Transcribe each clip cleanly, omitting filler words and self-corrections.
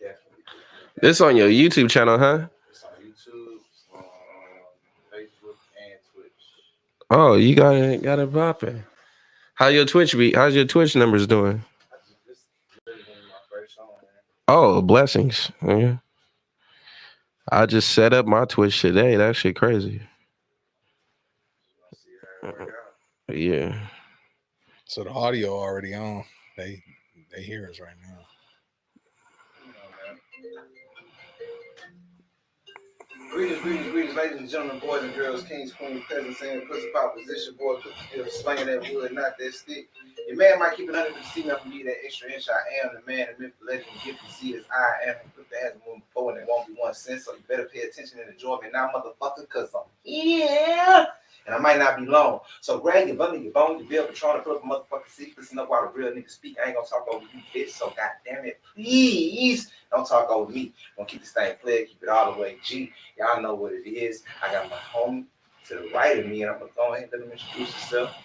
Definitely. This on your YouTube channel, huh? It's on YouTube, on Facebook, and Twitch. Oh, you got it popping. How's your Twitch numbers doing? I just this really gonna be my first song, man. Oh, blessings. Yeah. I just set up my Twitch today. That shit crazy. Just gonna see how it work out. Yeah. So the audio already on. They hear us right now. You know, man. Greetings, ladies and gentlemen, boys and girls, kings, queens, peasants, and pussy pop position, boy, put the slinging that wood, not that stick. Your man might keep it 100 to see nothing be that extra inch. I am the man, the myth, the legend, the gift, to see as I am. Put the has one before, and it won't be 1 cent. So you better pay attention and enjoy me now, motherfucker, cause I'm here. And I might not be long. So grab your bundle, your bone, your bill, Patron, and put up a motherfucking seat. Listen up while the real niggas speak. I ain't gonna talk over you, bitch. So goddamn it, please don't talk over me. Gonna keep this thing played, keep it all the way G. Y'all know what it is. I got my homie to the right of me, and I'm gonna go ahead and let him introduce himself.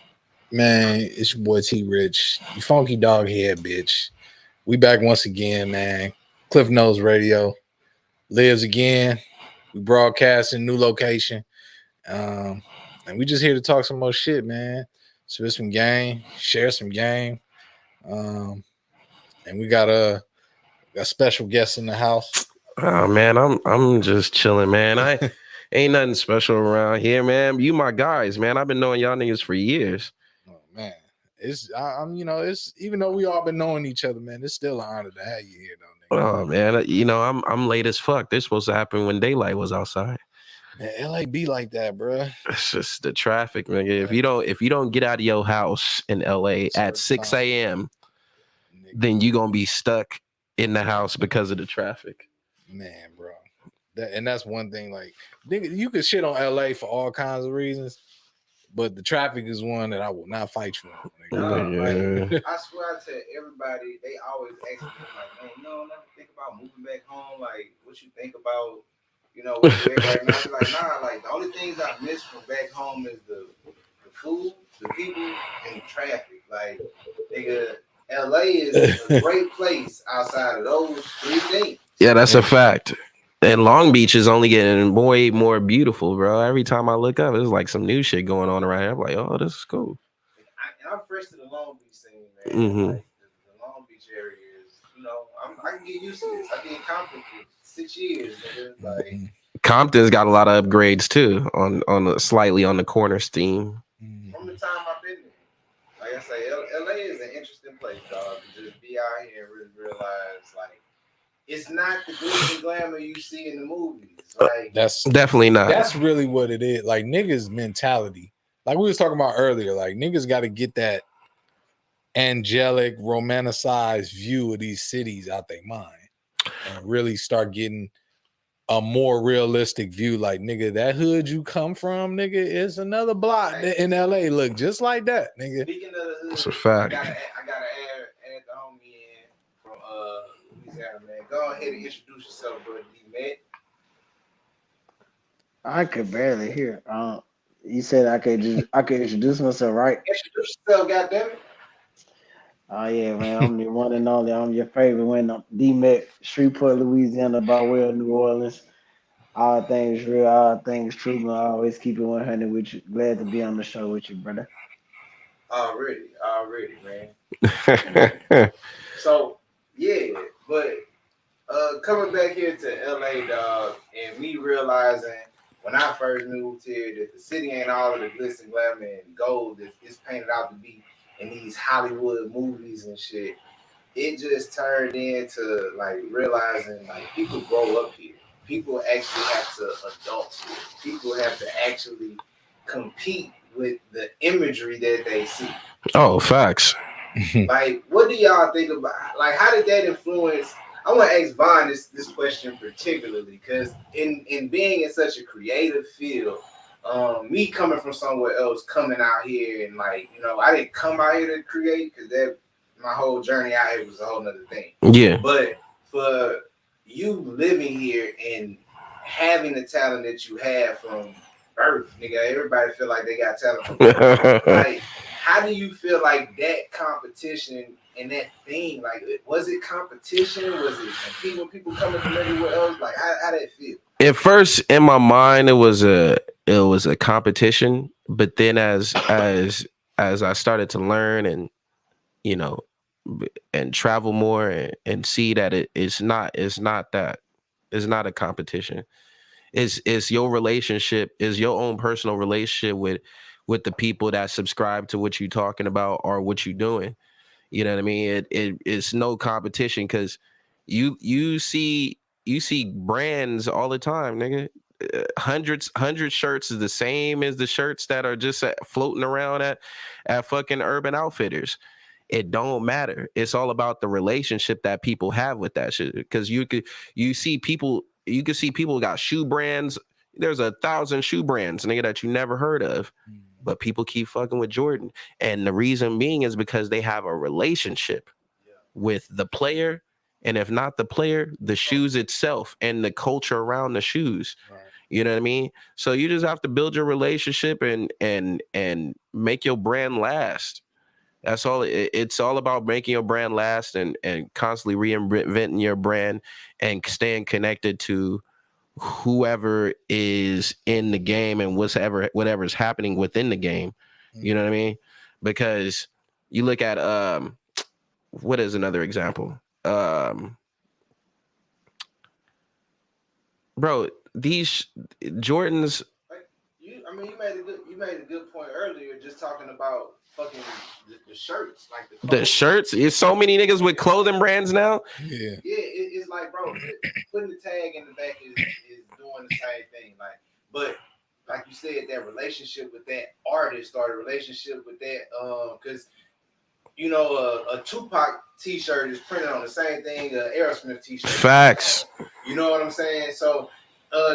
Man, it's your boy T Rich, you funky dog head bitch. We back once again, man. Cliff Nose Radio lives again. We broadcasting new location. And we just here to talk some more shit, man. Spit some game, share some game. And we got a special guest in the house. Oh man, I'm just chilling, man. I ain't nothing special around here, man. You my guys, man. I've been knowing y'all niggas for years. Oh man. I'm it's even though we all been knowing each other, man, it's still an honor to have you here though, nigga. Oh man, I'm late as fuck. This supposed to happen when daylight was outside. Man, LA be like that, bro. It's just the traffic, nigga. If you don't get out of your house in LA at 6 a.m., then you gonna be stuck in the house because of the traffic. Man, bro. That's one thing. Like, nigga, you could shit on LA for all kinds of reasons, but the traffic is one that I will not fight you on. Nigga. Like, I swear I tell everybody, they always ask me like, man, you don't never think about moving back home. Like, what you think about, what you at right now? I'm like, nah. Like, the only things I miss from back home is the food, the people, and the traffic. Like, nigga, LA is a great place outside of those three things. Yeah, that's a fact. And Long Beach is only getting way more beautiful, bro. Every time I look up, there's like some new shit going on around here. I'm like, oh, this is cool. I'm fresh to the Long Beach scene, man. Mm-hmm. Like, the Long Beach area is, I can get used to this. I did Compton for 6 years, nigga. Like, Compton's got a lot of upgrades too, slightly on the corner steam. From the time I've been there, like I say, LA is an interesting place, dog. To just be out here and really realize, like, it's not the glitz and glamour you see in the movies. Like, that's definitely not. That's really what it is. Like, niggas' mentality. Like we was talking about earlier, like niggas got to get that angelic, romanticized view of these cities out their mind and really start getting a more realistic view. Like, nigga, that hood you come from, nigga, is another block in LA. Look just like that, nigga. Speaking of the hood, that's a fact. I gotta add the homie in from Louisiana, man. Go ahead and introduce yourself, bro, Dmet. I could barely hear. You said I could introduce myself, right? Introduce yourself, goddammit. Oh yeah, man. I'm the one and only. I'm your favorite one. I'm Dmet, Shreveport, Louisiana, by way of New Orleans. All things real, all things true, but I always keep it 100 with you. Glad to be on the show with you, brother. Already, man. So yeah, but coming back here to LA, dog, and me realizing when I first moved here that the city ain't all of the glitz and glamour and gold that it's painted out to be in these Hollywood movies and shit. It just turned into like realizing like people grow up here. People actually have to adult here. People have to actually compete with the imagery that they see. Oh, facts. Like, what do y'all think about? Like, how did that influence? I want to ask Vaughn this question particularly because in being in such a creative field, me coming from somewhere else, coming out here and like, I didn't come out here to create because that my whole journey out here was a whole nother thing. Yeah. But for you living here and having the talent that you have from birth, nigga, everybody feel like they got talent from birth. Like, how do you feel like that competition and that thing, like, was it competition? Was it competing with people coming from everywhere else? Like, how did it feel? At first, in my mind, it was a competition, but then as I started to learn and you know and travel more and see that it's not a competition. It's your relationship, is your own personal relationship with the people that subscribe to what you're talking about or what you're doing. You know what I mean? It's no competition because you see brands all the time, nigga. Hundred shirts is the same as the shirts that are just floating around at fucking Urban Outfitters. It don't matter. It's all about the relationship that people have with that shit. Because you can see people got shoe brands. There's 1,000 shoe brands, nigga, that you never heard of, but people keep fucking with Jordan. And the reason being is because they have a relationship with the player, and if not the player, the shoes itself and the culture around the shoes. Right. You know what I mean? So you just have to build your relationship and make your brand last. That's all. It's all about making your brand last and constantly reinventing your brand and staying connected to whoever is in the game and whatever's happening within the game. You know what I mean? Because you look at what is another example? Bro, these Jordans. You made a good point earlier, just talking about fucking the shirts, like The shirts. It's so many niggas with clothing brands now. Yeah. It's like, bro, putting the tag in the back is doing the same thing. Like, but like you said, that relationship with that artist or the relationship with that, because you know, a Tupac T-shirt is printed on the same thing a Aerosmith T-shirt. Facts. You know what I'm saying? So,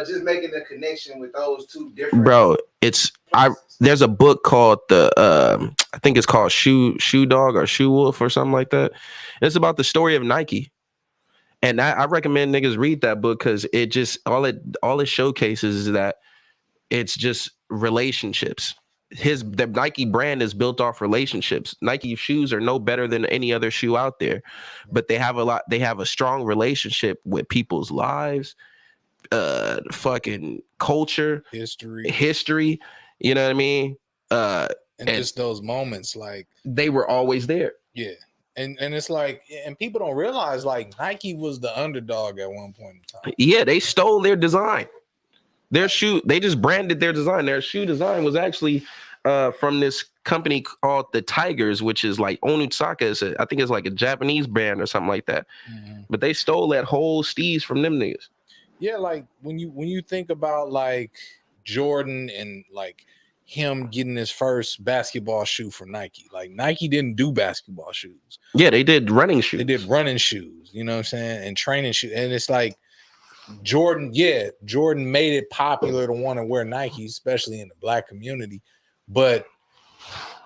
just making the connection with those two different. Bro, there's a book called I think it's called Shoe Dog or Shoe Wolf or something like that. It's about the story of Nike. And I recommend niggas read that book because it just all it showcases is that it's just relationships. The Nike brand is built off relationships. Nike shoes are no better than any other shoe out there, but they have a strong relationship with people's lives, fucking culture, history. You know what I mean? And just those moments, like they were always there. Yeah. And it's like, and people don't realize, like, Nike was the underdog at one point in time. Yeah, they stole their design. Their shoe, they just branded their design. Their shoe design was actually from this company called the Tigers, which is like Onitsuka. I think it's like a Japanese brand or something like that. Mm-hmm. But they stole that whole steez from them niggas. Yeah, like when you think about like Jordan and like him getting his first basketball shoe for Nike. Like Nike didn't do basketball shoes. Yeah, they did running shoes. They did running shoes, you know what I'm saying? And training shoes. And it's like Jordan made it popular to want to wear Nike, especially in the black community. But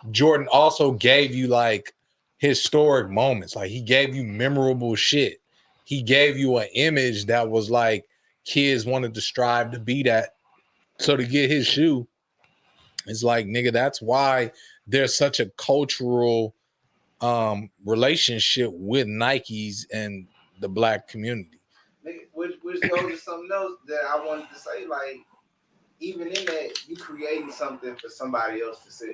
Jordan also gave you like historic moments. Like he gave you memorable shit. He gave you an image that was like kids wanted to strive to be that. So to get his shoe, it's like, nigga, that's why there's such a cultural relationship with Nikes and the black community. Which goes to something else that I wanted to say. Like, even in that, you creating something for somebody else to sell.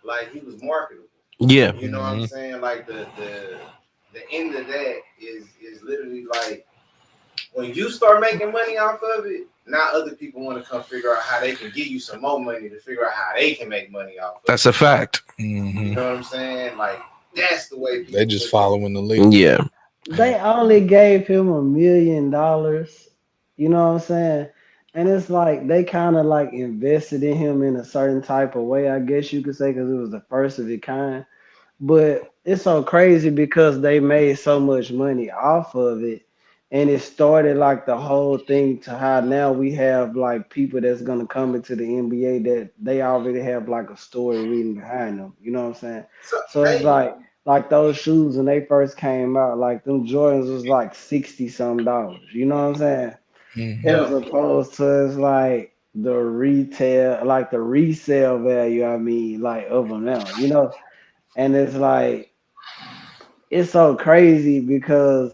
Like, he was marketable. Yeah. You know what I'm saying? Like, the end of that is literally like, when you start making money off of it, now other people want to come figure out how they can give you some more money to figure out how they can make money off of it. That's a fact. Mm-hmm. You know what I'm saying? Like, that's the way people they just following the lead. Yeah. They only gave him $1 million. You know what I'm saying? And it's like they kind of like invested in him in a certain type of way, I guess you could say, because it was the first of its kind. But it's so crazy because they made so much money off of it. And it started like the whole thing to how now we have like people that's going to come into the NBA that they already have like a story reading behind them. You know what I'm saying? So it's like those shoes when they first came out, like them Jordans was like $60-something. You know what I'm saying? Mm-hmm. As opposed to it's like the retail, like the resale value, I mean, like of them now, you know? And it's like it's so crazy because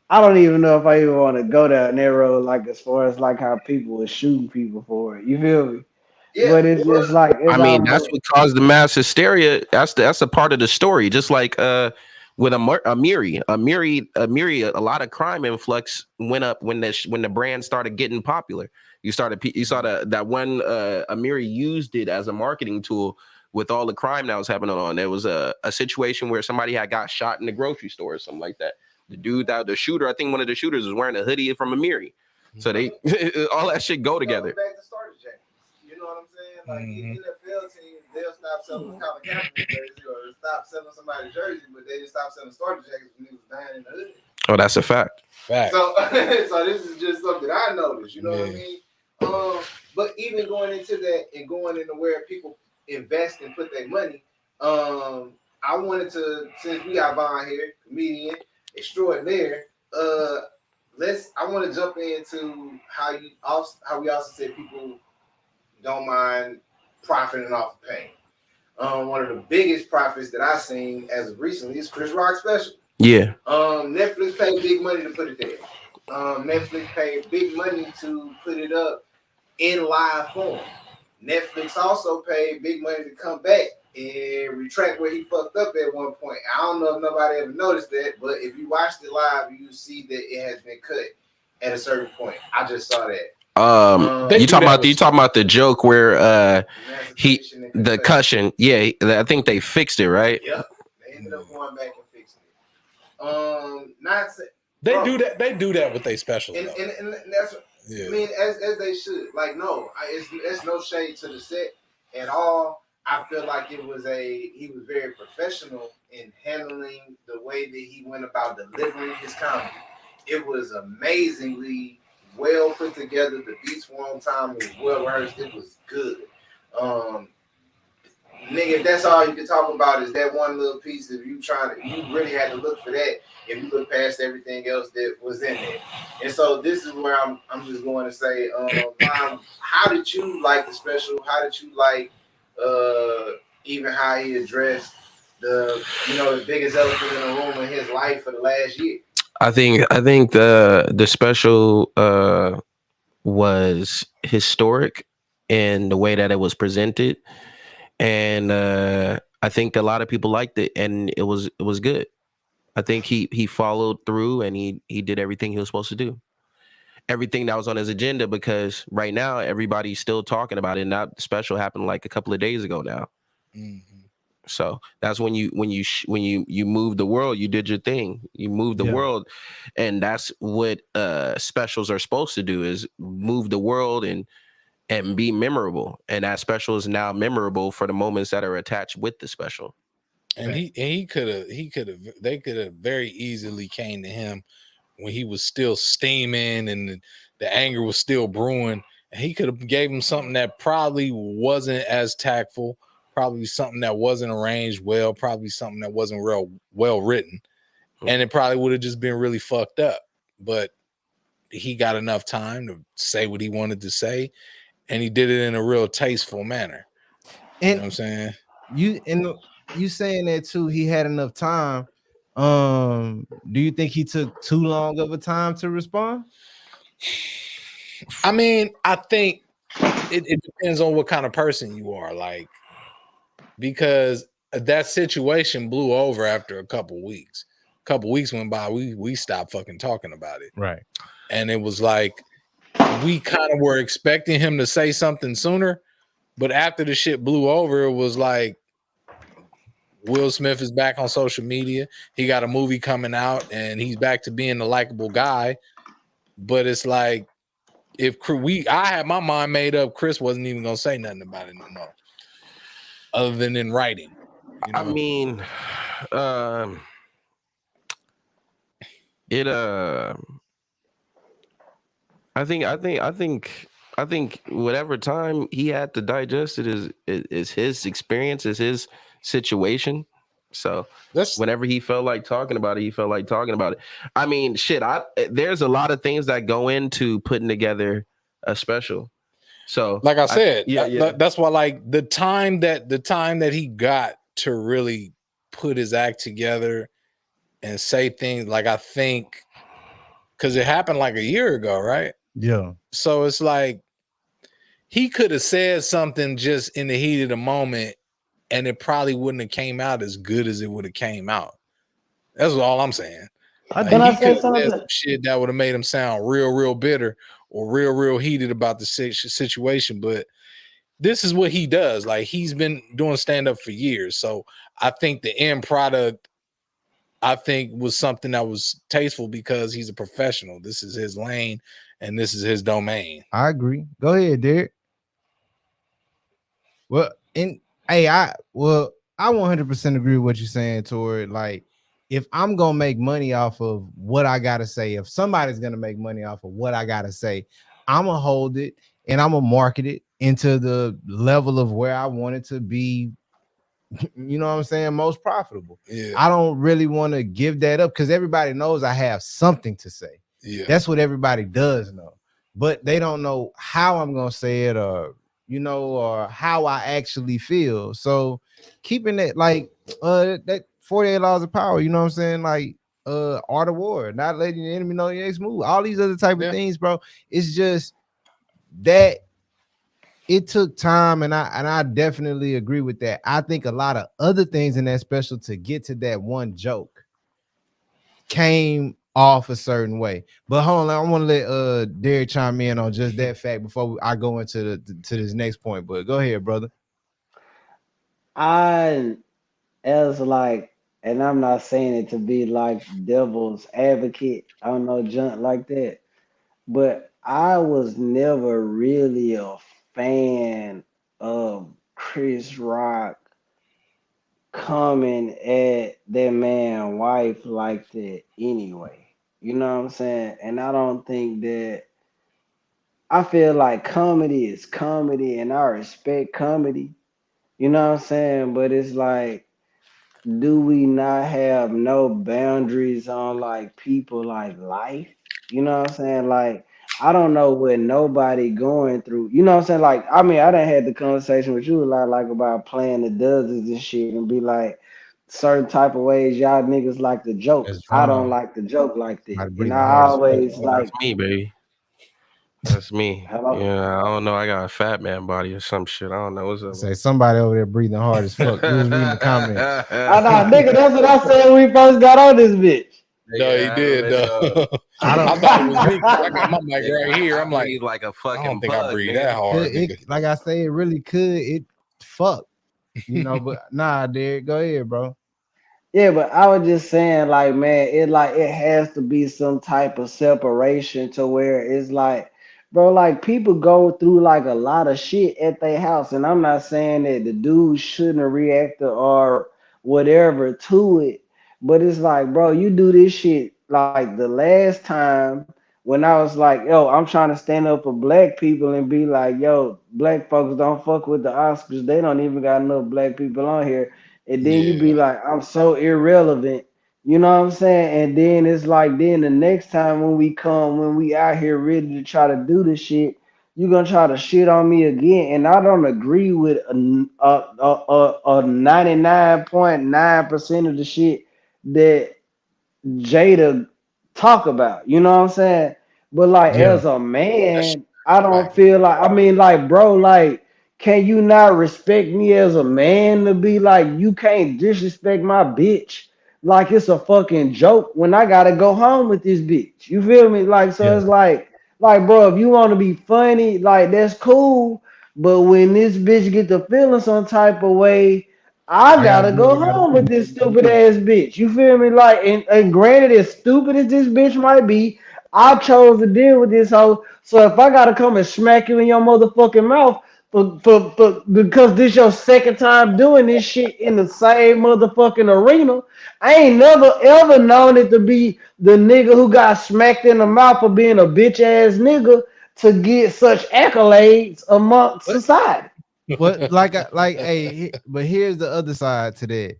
I don't even know if I even want to go down that road, like as far as like how people were shooting people for it. You feel me? Yeah, But it's just like I it's mean, that's almost what caused the mass hysteria. That's a part of the story. Just like with Amiri, a lot of crime influx went up when the brand started getting popular. You saw that one Amiri used it as a marketing tool with all the crime that was happening on. There was a situation where somebody had got shot in the grocery store or something like that. The shooter, I think one of the shooters was wearing a hoodie from Amiri. So they all that shit go together. Back to starter jackets. You know what I'm saying? Like NFL teams, they'll stop selling Colin Kaepernick jersey or stop selling somebody's jersey, but they just stop selling starter jackets when he was dying in the hood. Oh, that's a fact. So, so this is just something I noticed. You know what I mean? But even going into that and going into where people invest and put their money, I wanted to, since we got Von here, comedian extraordinaire, I want to jump into how we also said people don't mind profiting off of pain. One of the biggest profits that I've seen as of recently is Chris Rock special. Yeah. Netflix paid big money to put it there. Netflix paid big money to put it up in live form. Netflix also paid big money to come back and retract where he fucked up at one point. I don't know if nobody ever noticed that, but if you watched it live, you see that it has been cut at a certain point. I just saw that. You talking about the joke where the cushion, yeah, I think they fixed it, right? Yep. They ended up going back and fixing it. They do that with their specials. And that's I mean, as they should. Like, no, it's no shade to the set at all. I feel like he was very professional in handling the way that he went about delivering his comedy. It was amazingly well put together. The beats were on time. It was well rehearsed. It was good. Nigga, if that's all you can talk about is that one little piece, if you really had to look for that, if you look past everything else that was in there. And so this is where I'm just going to say, how did you like the special? How did you like even how he addressed the biggest elephant in the room in his life for the last year? I think the special was historic in the way that it was presented. And I think a lot of people liked it, and it was good. I think he followed through, and he did everything he was supposed to do, everything that was on his agenda. Because right now everybody's still talking about it, and that special happened like a couple of days ago now. So that's when you move the world, you did your thing, you moved the world, and that's what specials are supposed to do, is move the world and be memorable. And that special is now memorable for the moments that are attached with the special. And they could have very easily came to him when he was still steaming and the anger was still brewing. And he could have gave him something that probably wasn't as tactful, probably something that wasn't arranged well, probably something that wasn't real well written. And it probably would have just been really fucked up. But he got enough time to say what he wanted to say, and he did it in a real tasteful manner. And you know what I'm saying? You saying that too, he had enough time. Do you think he took too long of a time to respond? I mean, I think it depends on what kind of person you are, like, because that situation blew over after a couple weeks. A couple weeks went by, we stopped fucking talking about it. Right. And it was like we kind of were expecting him to say something sooner, but after the shit blew over, it was like Will Smith is back on social media. He got a movie coming out, and he's back to being a likable guy. But it's like, I had my mind made up, Chris wasn't even gonna say nothing about it no more, other than in writing. You know? I mean, I think whatever time he had to digest it is his experience, is his situation. So whenever he felt like talking about it, he felt like talking about it. I mean, shit, there's a lot of things that go into putting together a special. So, like I said, yeah. that's why like the time that he got to really put his act together and say things, like I think because it happened like a year ago, right? Yeah. So it's like he could have said something just in the heat of the moment, and it probably wouldn't have came out as good as it would have came out. That's all I'm saying. I Like Can I he do. could say have said something? some shit that would have made him sound real bitter or real heated about the situation. But this is what he does. Like he's been doing stand up for years. So I think the end product, I think, was something that was tasteful because he's a professional. This is his lane and this is his domain. I agree. Go ahead, Derek. Well, and hey, I 100% agree with what you're saying, Tori. Like, if I'm gonna make money off of what I gotta say, if somebody's gonna make money off of what I gotta say, I'm gonna hold it and I'm gonna market it into the level of where I want it to be. You know what I'm saying? Most profitable. Yeah. I don't really want to give that up because everybody knows I have something to say. Yeah. That's what everybody does know, but they don't know how I'm gonna say it, or or how I actually feel. So keeping it like that 48 laws of power, you know what I'm saying? Like art of war, not letting the enemy know your next move, all these other type of things, bro. It's just that it took time, and I definitely agree with that. I think a lot of other things in that special to get to that one joke came off a certain way. But hold on, I want to let Derek chime in on just that fact before I go into to this next point. But go ahead, brother. I as like, and I'm not saying it to be like devil's advocate. I don't know junk like that, but I was never really a fan of Chris Rock coming at that man wife like that anyway. You know what I'm saying? And I don't think that, I feel like comedy is comedy and I respect comedy. You know what I'm saying? But it's like, do we not have no boundaries on like people like life? You know what I'm saying? Like, I don't know what nobody going through. You know what I'm saying? Like, I mean, I done had the conversation with you a lot, like about playing the dozens and shit, and be like, certain type of ways y'all niggas like to joke. That's I don't John. like to joke like that, Somebody and breathing I hard as fuck. always That's like, me, baby. That's me. hello. Yeah, I don't know. I got a fat man body or some shit. I don't know what's up. Say somebody over there breathing hard as fuck. We was reading the comments. I know, nigga. That's what I said when we first got on this bitch. No, he Nigga, I did. really don't. I I don't. thought it was me because I got my mic Nigga, right here. I I'm like, breathe like a I don't fucking think I bug, breathe nigga. that hard, nigga. Like I say, it really could. It fuck. But nah, Derek, go ahead, bro. Yeah, but I was just saying, like, man, it has to be some type of separation to where it's like, bro, like people go through like a lot of shit at their house, and I'm not saying that the dude shouldn't have reacted or whatever to it, but it's like, bro, you do this shit like the last time when I was like, yo, I'm trying to stand up for black people and be like, yo, black folks don't fuck with the Oscars. They don't even got enough black people on here, and then you Yeah. be like, I'm so irrelevant. You know what I'm saying? And then it's like, then the next time when we out here ready to try to do this shit, you gonna try to shit on me again. And I don't agree with a 99.9% of the shit that Jada talk about. You know what I'm saying? But like Yeah, as a That shit man, I whack. don't feel like, I mean, like, bro, like, can you not respect me as a man to be like, you can't disrespect my bitch like it's a fucking joke when I gotta go home with this bitch. You feel me? Like, so yeah. it's like, bro, if you want to be funny, like that's cool. But when this bitch get to feeling some type of way, I I gotta gotta do what go I gotta home with do. this stupid ass bitch. You feel me? Like, and granted, as stupid as this bitch might be, I chose to deal with this hoe. So if I gotta come and smack you in your motherfucking mouth for because this your second time doing this shit in the same motherfucking arena, I ain't never ever known it to be the nigga who got smacked in the mouth for being a bitch ass nigga to get such accolades amongst What? society. But hey, but here's the other side to that.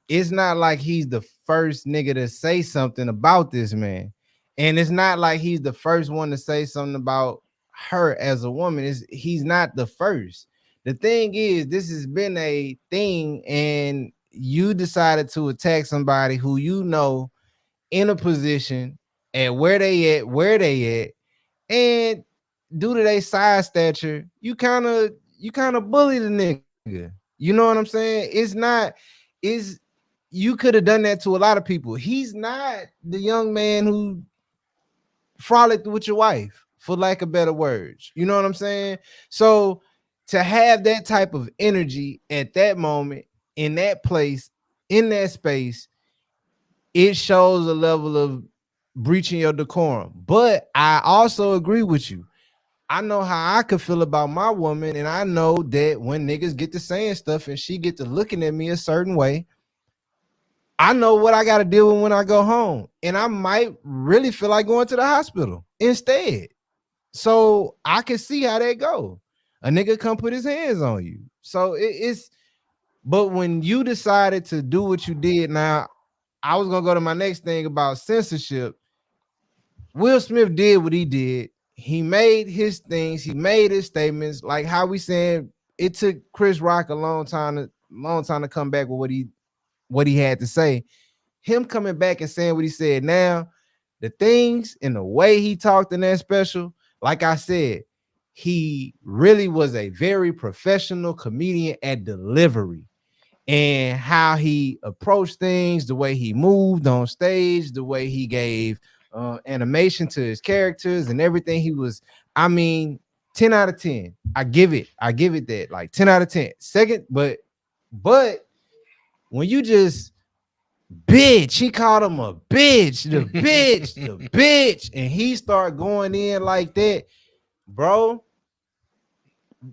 It's not like he's the first nigga to say something about this man, and it's not like he's the first one to say something about her as a woman. He's not the first. The thing is, this has been a thing, and you decided to attack somebody who you know in a position at where they at, and due to their size stature, you kind of bully the nigga. You know what I'm saying? Is you could have done that to a lot of people. He's not the young man who frolicked with your wife, for lack of better words. You know what I'm saying? So to have that type of energy at that moment, in that place, in that space, it shows a level of breaching your decorum. But I also agree with you. I know how I could feel about my woman, and I know that when niggas get to saying stuff and she get to looking at me a certain way, I know what I got to deal with when I go home, and I might really feel like going to the hospital instead. So I can see how that go. A nigga come put his hands on you. So it's. But when you decided to do what you did, now I was gonna go to my next thing about censorship. Will Smith did what he did. He made his things. He made his statements. Like how we saying, it took Chris Rock a long time to come back with what he had to say. Him coming back and saying what he said now, the things and the way he talked in that special, like I said, he really was a very professional comedian at delivery, and how he approached things, the way he moved on stage, the way he gave animation to his characters and everything. He was, I mean, 10 out of 10. I give it that, like 10 out of 10. Second, but when you just bitch, he called him a bitch, the bitch, and he started going in like that, bro.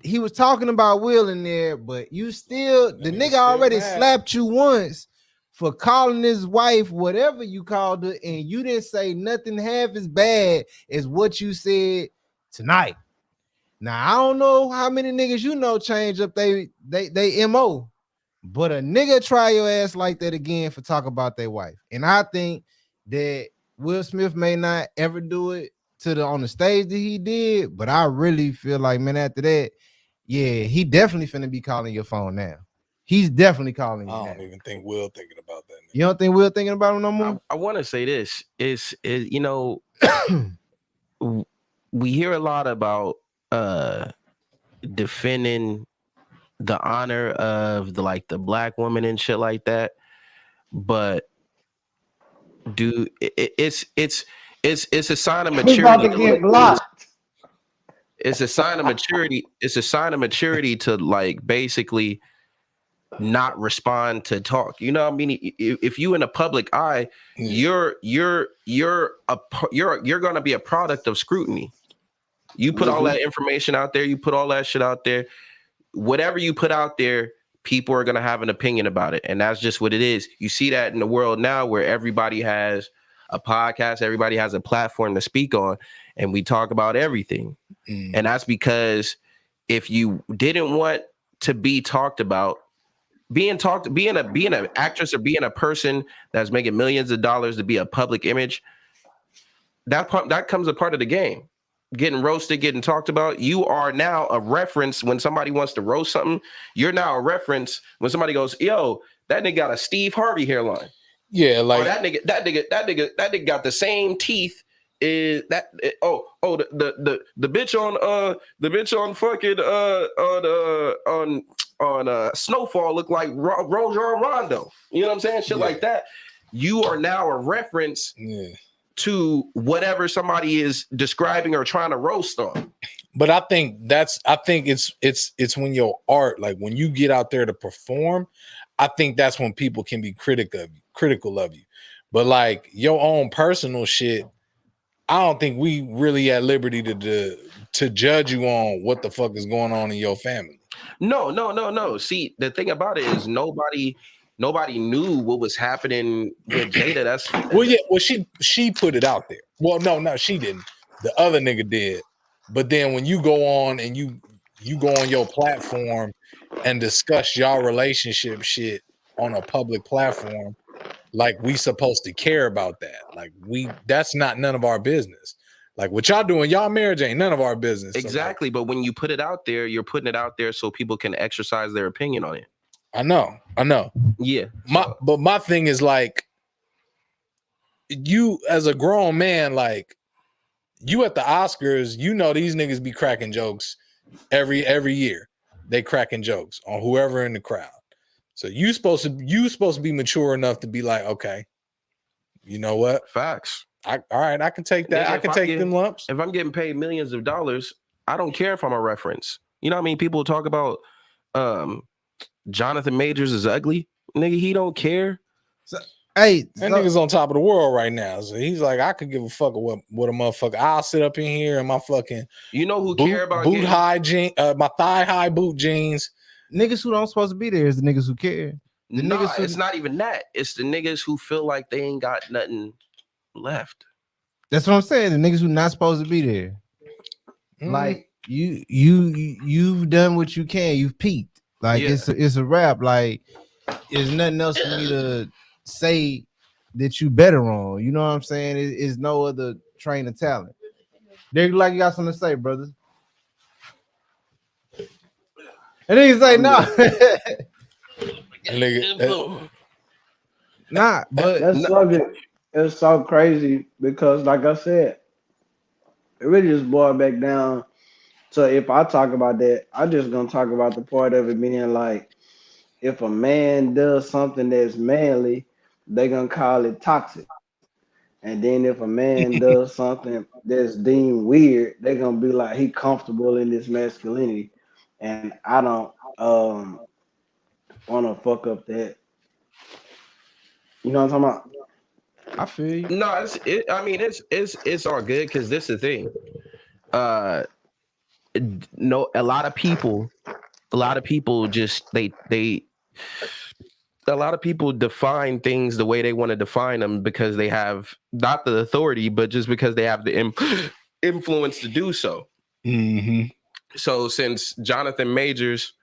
He was talking about Will in there, but you still, the nigga already slapped you once for calling his wife whatever you called her, and you didn't say nothing half as bad as what you said tonight. Now I don't know how many niggas you know change up they MO, but a nigga try your ass like that again for talk about their wife. And I think that Will Smith may not ever do it on the stage that he did, but I really feel like, man, after that, yeah, he definitely finna be calling your phone now. He's definitely calling you I now. don't even think Will thinking about that. You don't think Will thinking about him no more? I want to say this is we hear a lot about defending the honor of the black woman and shit like that, but it's a sign of He about maturity to to get blocked. it's a sign of maturity. It's a sign of maturity to like basically not respond to talk. You know what I mean? If you in a public eye, you're going to be a product of scrutiny. You put all that information out there, you put all that shit out there. Whatever you put out there, people are going to have an opinion about it, and that's just what it is. You see that in the world now where everybody has a podcast, everybody has a platform to speak on, and we talk about everything. And that's because if you didn't want to be talked about, being an actress or being a person that's making millions of dollars to be a public image, that comes a part of the game. Getting roasted, getting talked about. You are now a reference when somebody wants to roast something. You're now a reference when somebody goes, "Yo, that nigga got a Steve Harvey hairline." Yeah, like, or that nigga got the same teeth. Is that the bitch on fucking on Snowfall look like Roger Rondo. You know what I'm saying? Shit like that. You are now a reference to whatever somebody is describing or trying to roast on. But I think it's when your art, like when you get out there to perform, I think that's when people can be critical of you. But like your own personal shit, I don't think we really at liberty to judge you on what the fuck is going on in your family. No. See, the thing about it is nobody knew what was happening with Jada. Well, she put it out there. Well, no, she didn't. The other nigga did. But then when you go on and you go on your platform and discuss y'all relationship shit on a public platform, like we supposed to care about that. Like that's not none of our business. Like what y'all doing, y'all marriage ain't none of our business. Exactly. But when you put it out there, you're putting it out there so people can exercise their opinion on it. I know. Yeah. But my thing is like, you as a grown man, like you at the Oscars, you know these niggas be cracking jokes every year. They cracking jokes on whoever in the crowd. So you supposed to be mature enough to be like, okay, you know what? Facts. All right, I can take that. Nigga, I can take them lumps. If I'm getting paid millions of dollars, I don't care if I'm a reference. You know what I mean? People talk about Jonathan Majors is ugly. Nigga, he don't care. So, hey, that nigga's on top of the world right now. So he's like, I could give a fuck what a motherfucker. I'll sit up in here in my fucking who care about boot high jeans, my thigh high boot jeans. Niggas who don't supposed to be there is the niggas who care. It's not even that. It's the niggas who feel like they ain't got nothing left. That's what I'm saying. The niggas who not supposed to be there. Like you've done what you can. You've peaked. Like it's a wrap. Like there's nothing else for me to say that you better on. You know what I'm saying? It's no other train of talent. They like you got something to say, brothers. And he's like, no. Nah, but that subject is so crazy because, like I said, it really just boiled back down. So if I talk about that, I'm just gonna talk about the part of it being like, if a man does something that's manly, they gonna call it toxic. And then if a man does something that's deemed weird, they're gonna be like he comfortable in this masculinity. And I don't wanna fuck up that. You know what I'm talking about? I feel you. No, it's all good because this is the thing. No, a lot of people just a lot of people define things the way they want to define them because they have not the authority, but just because they have the influence to do so. Mm-hmm. So since Jonathan Majors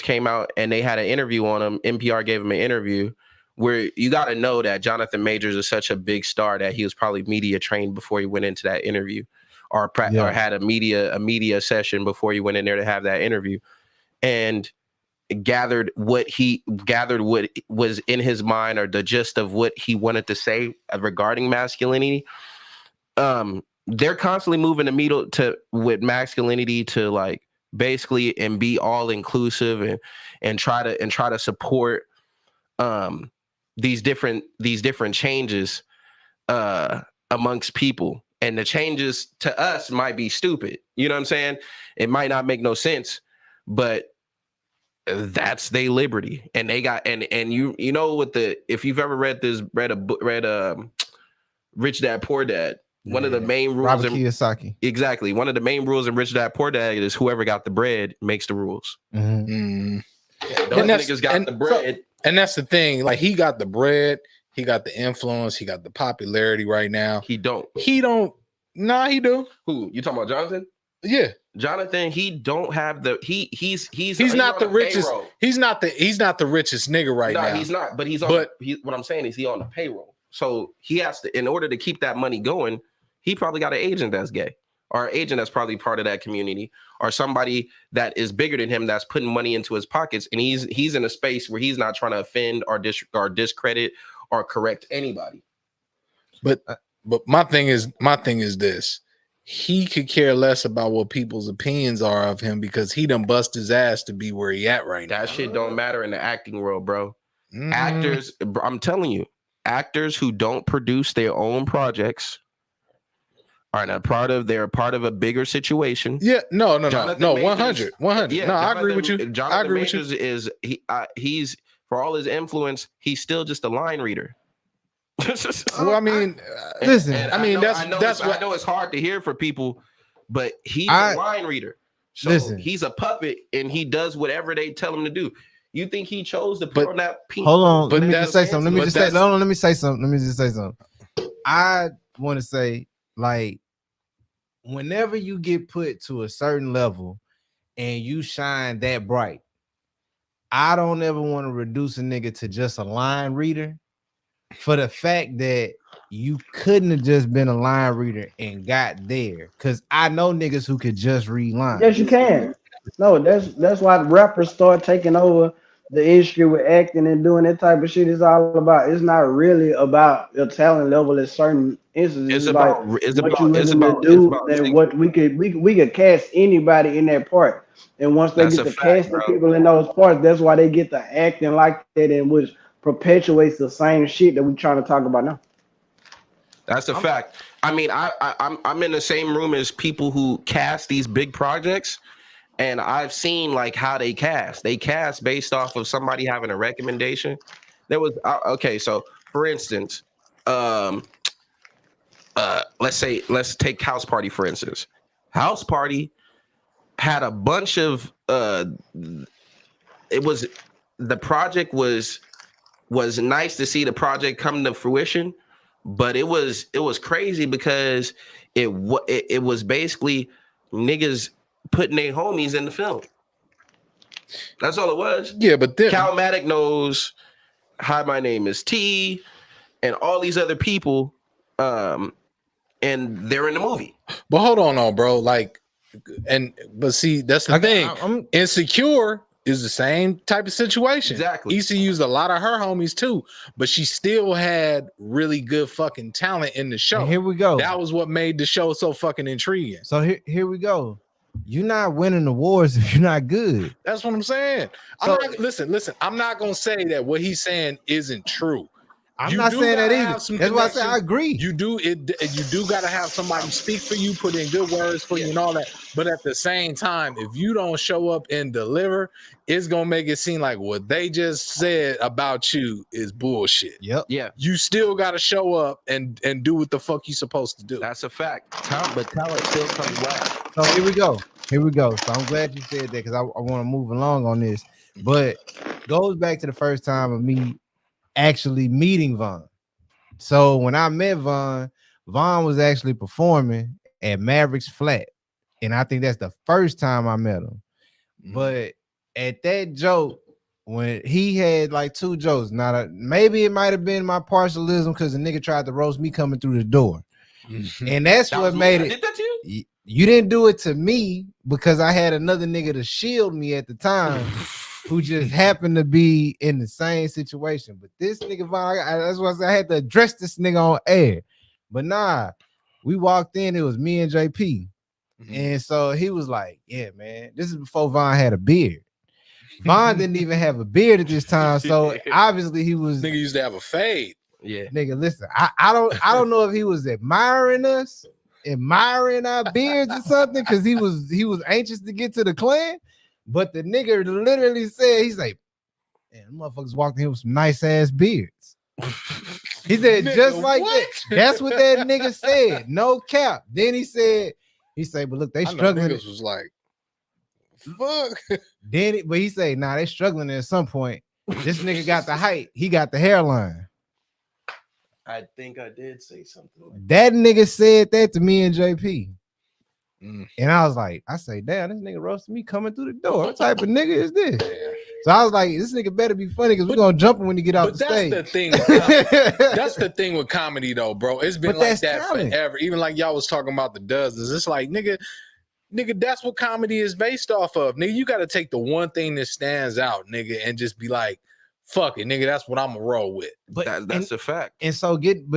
came out and they had an interview on him, NPR gave him an interview where you got to know that Jonathan Majors is such a big star that he was probably media trained before he went into that interview, or had a media session before he went in there to have that interview, and gathered what was in his mind or the gist of what he wanted to say regarding masculinity. They're constantly moving the needle with masculinity to like basically and be all inclusive and try to support these different changes amongst people. And the changes to us might be stupid. You know what I'm saying? It might not make no sense, but that's their liberty. And they got and you know what if you've ever read Rich Dad Poor Dad, one of the main rules Robert Kiyosaki. Exactly. One of the main rules in Rich Dad Poor Dad is whoever got the bread makes the rules. Mm-hmm. Those niggas got the bread. And that's the thing. Like he got the bread, he got the influence, he got the popularity right now. He don't. Nah, he do. Who? You talking about Jonathan? Yeah. Jonathan, he don't have the he's not the richest. Payroll. He's not the richest nigga right now. No, he's not. But what I'm saying is he on the payroll. So he has to, in order to keep that money going, he probably got an agent that's gay, or an agent that's probably part of that community, or somebody that is bigger than him that's putting money into his pockets, and he's in a space where he's not trying to offend or discredit or correct anybody. But my thing is this. He could care less about what people's opinions are of him because he done bust his ass to be where he at right now. That shit don't matter in the acting world, bro. Actors, I'm telling you, actors who don't produce their own projects are not they're part of a bigger situation. Yeah, no, 100. Yeah, no, I agree with you. Jonathan Majors is he's for all his influence, he's still just a line reader. Well, I mean, listen. I know it's hard to hear for people, but he's a line reader. So he's a puppet, and he does whatever they tell him to do. You think he chose to put on that pink? Hold on, let me just say something. Let me say something. I want to say, like, whenever you get put to a certain level and you shine that bright, I don't ever want to reduce a nigga to just a line reader. For the fact that you couldn't have just been a line reader and got there. Cause I know niggas who could just read Yes, you lines. can. No, that's why the rappers start taking over the industry with acting and doing that type of shit. It's all about. It's not really about your talent level in certain instances. It's It's like about it's what you about it's willing to about it's do. about And what we could cast anybody in that part. And once they that's get a the fact, casting bro. people in those parts, that's why they get the acting like that, and which perpetuates the same shit that we trying to talk about now. That's a I'm fact. I mean, I'm in the same room as people who cast these big projects, and I've seen like how they cast. They cast based off of somebody having a recommendation. There was okay. So for instance, um, let's take House Party for instance. House Party had a bunch of it was the project was nice to see the project come to fruition, but it was crazy because it was basically niggas putting their homies in the film. That's all it was. Yeah, but then, Calmatic knows hi, my name is T, and all these other people, and they're in the movie. but hold on, bro. Like, but see, that's the thing. I'm Insecure is the same type of situation. Exactly. Issa used a lot of her homies too, but she still had really good fucking talent in the show. and here we go. That was what made the show so fucking intriguing. So here we go. You're not winning awards if you're not good. That's what I'm saying. So- Listen. I'm not gonna say that what he's saying isn't true. I'm You not do saying that gotta either. have some That's why I say I connections. agree. You do it. You do got to have somebody speak for you, put in good words for you, and all that. But at the same time, if you don't show up and deliver, it's gonna make it seem like what they just said about you is bullshit. Yep. Yeah, You still got to show up and do what the fuck you supposed to do. that's a fact. But talent still comes last. So here we go. So I'm glad you said that because I want to move along on this. But goes back to the first time of me actually meeting Von. So when I met Von was actually performing at Mavericks Flat. And I think that's the first time I met him. But at that joke, when he had like two jokes, maybe it might have been my partialism because the nigga tried to roast me coming through the door. And that's That what was made me. I it. did that to you? You didn't do it to me because I had another nigga to shield me at the time who just happened to be in the same situation. But this nigga, that's why I said I had to address this nigga on air. But nah, we walked in, it was me and JP. And so he was like, yeah, man, this is before Von had a beard. Von didn't even have a beard at this time. So obviously he was Nigga used to have a fade. Yeah. nigga, listen, I don't know if he was admiring us, admiring our beards or something, because he was anxious to get to the clan. But the nigga literally said, he's like, man, motherfuckers walked in with some nice ass beards. He said, Nigga, just like what? that. That's what that nigga said. No cap. Then he said, but look, they I know struggling. niggas was like, fuck. But he said, nah, they struggling at some point. This nigga got the height. He got the hairline. I think I did say something like That nigga said that to me and JP. Mm. And I was like, damn, this nigga roasted me coming through the door. What type of nigga is this? Yeah. So I was like, this nigga better be funny because we're gonna jump him when he get off But the that's stage. the thing. With comedy. That's the thing with comedy, though, bro. It's been But like that's that talent. forever. Even like y'all was talking about the dozens. It's like, nigga, that's what comedy is based off of. Nigga, you got to take the one thing that stands out, nigga, and just be like, fuck it, nigga. That's what I'm gonna roll with. But that's a fact. and so getting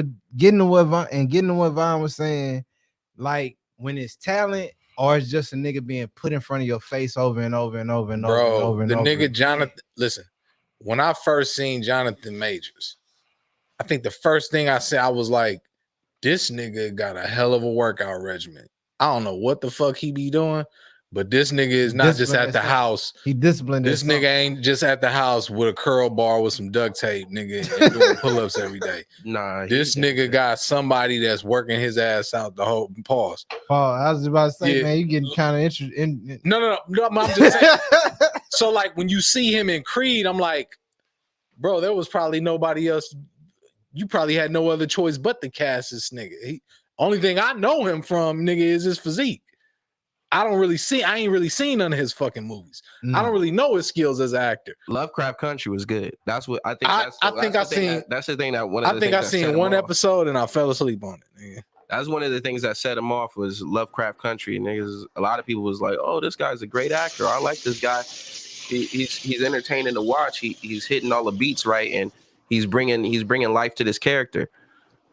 to what Von was saying, like when it's talent or it's just a nigga being put in front of your face over and over and over and over and over and the over. nigga Jonathan. Listen, when I first seen Jonathan Majors, I think the first thing I said, I was like, this nigga got a hell of a workout regimen. I don't know what the fuck he be doing, but this nigga is not just at the house. He disciplined. This nigga ain't just at the house with a curl bar with some duct tape, nigga, and doing pull-ups every day. Nah, This nigga got somebody that's working his ass out the whole pause. Paul, I was about to say, Yeah. man, you getting kind of interested in. No, I'm just saying. So like when you see him in Creed, I'm like, bro, there was probably nobody else. You probably had no other choice but to cast this nigga. Only thing I know him from, nigga, is his physique. I ain't really seen none of his fucking movies. I don't Mm. really know his skills as an actor. Lovecraft Country was good. That's what I think. That's the thing that one of I the think things I that set seen him one off. episode and I fell asleep on it. Nigga. That's one of the things that set him off was Lovecraft Country. Niggas, a lot of people was like, "Oh, this guy's a great actor. I like this guy. He's entertaining to watch. He's hitting all the beats right, and he's bringing life to this character."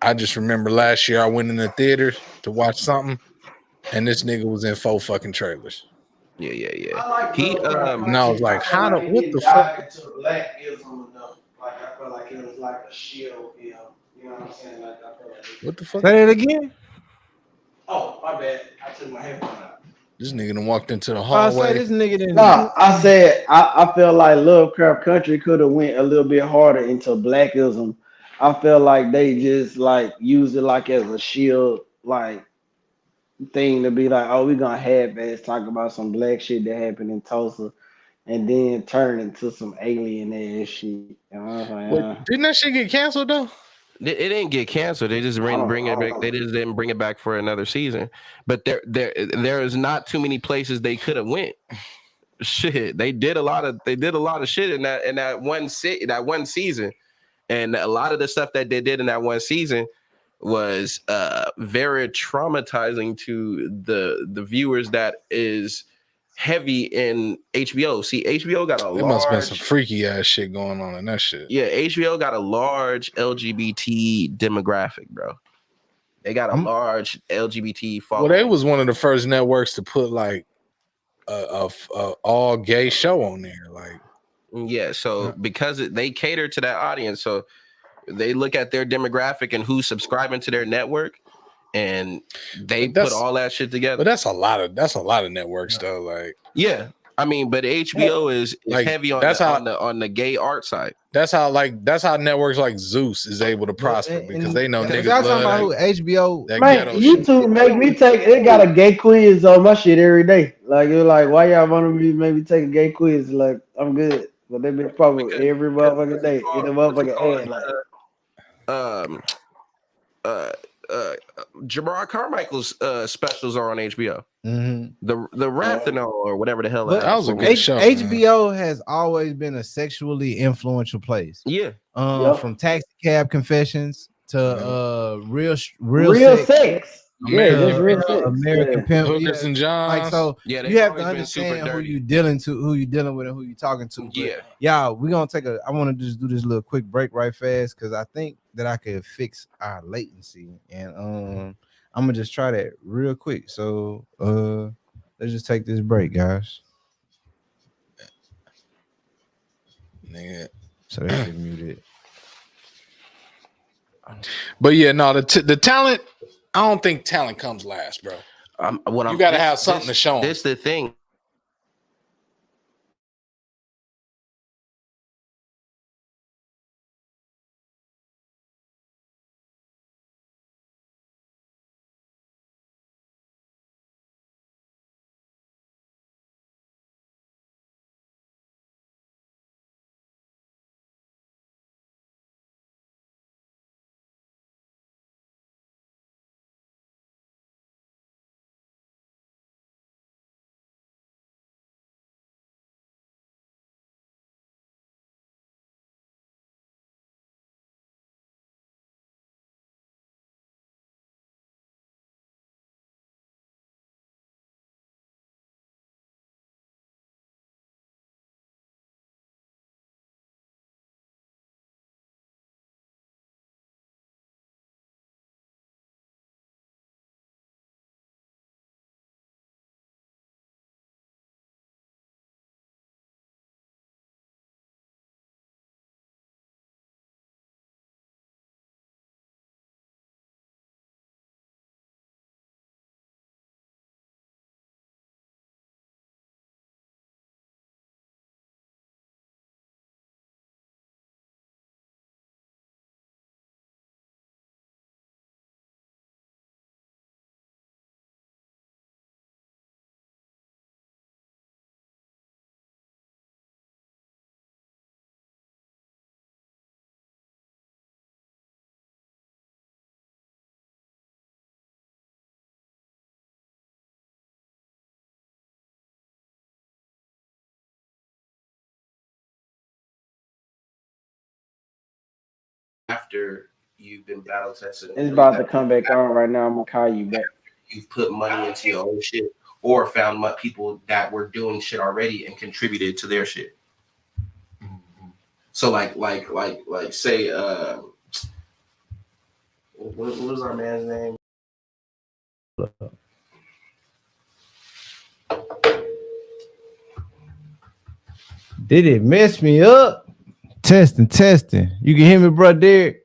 I just remember last year I went in the theater to watch something, and this nigga was in 4 fucking trailers. Yeah. I like He Lovecraft And I was Country. like, I felt like it what the didn't fuck? dive into blackism enough. Like I felt like it was like a shield film. You know what I'm saying? Like I felt like What the fuck? Say it again. oh my bad. I took my headphone out. This nigga done walked into the I say hallway. this nigga didn't. No, I said I feel like Lovecraft Country could have went a little bit harder into blackism. I feel like they just like used it like as a shield, like thing to be like, oh, we gonna half-ass talk about some black shit that happened in Tulsa, and then turn into some alien ass shit. You know what I'm saying? Wait, didn't that shit get canceled though? It didn't get canceled. They just I bring it don't back. know. They just didn't bring it back for another season. But there is not too many places they could have went. Shit, they did a lot of shit in that one season, and a lot of the stuff that they did in that one season was very traumatizing to the viewers that is heavy in HBO. See, HBO got a There must have been some large freaky ass shit going on in that shit. yeah, HBO got a large LGBT demographic, bro. They got a I'm- large LGBT Well, following. they was one of the first networks to put like a all gay show on there. Like, Yeah, so because they cater to that audience, so they look at their demographic and who's subscribing to their network, and they but put that's all that shit but together. that's a lot of networks though. Like, Yeah, I mean, but HBO is like heavy on that's how on the gay art side. that's how networks like Zeus is able to prosper because they know But niggas y'all talking love about who HBO? that Man, ghetto shit. YouTube make me take. It got a gay quiz on my shit every day. Like it's like, why y'all want me to maybe take a gay quiz? Like I'm good, but they been popping every motherfucking day in the motherfucking ad. Like Um, uh, uh, Jamar Carmichael's specials are on HBO. Mhm. The Rathanol or whatever the hell But That was a movie. good show. man. HBO has always been a sexually influential place. Yeah, Yep. From Taxi Cab Confessions to real real sex, sex. Yeah, American just real sex. American Yeah. Pimp. Hookers Yeah. and Johns. Like so, yeah, they've you have to always been super understand who dirty. you dealing to, who you dealing with, and who you talking to. But Yeah. y'all, we gonna take I want to just do this little quick break right fast because I think that I could fix our latency, and I'm gonna just try that real quick. So let's just take this break, guys. Nigga. So that shit muted. But yeah, no, the talent. I don't think talent comes last, bro. You got to have something to show 'em. This the thing. after you've been battle tested and It's proved about to that come back on right now. I'm gonna call you back. you've put money into your own shit or found people that were doing shit already and contributed to their shit. So like say what was our man's name? Did it mess me up? Testing. You can hear me, bro, Derek?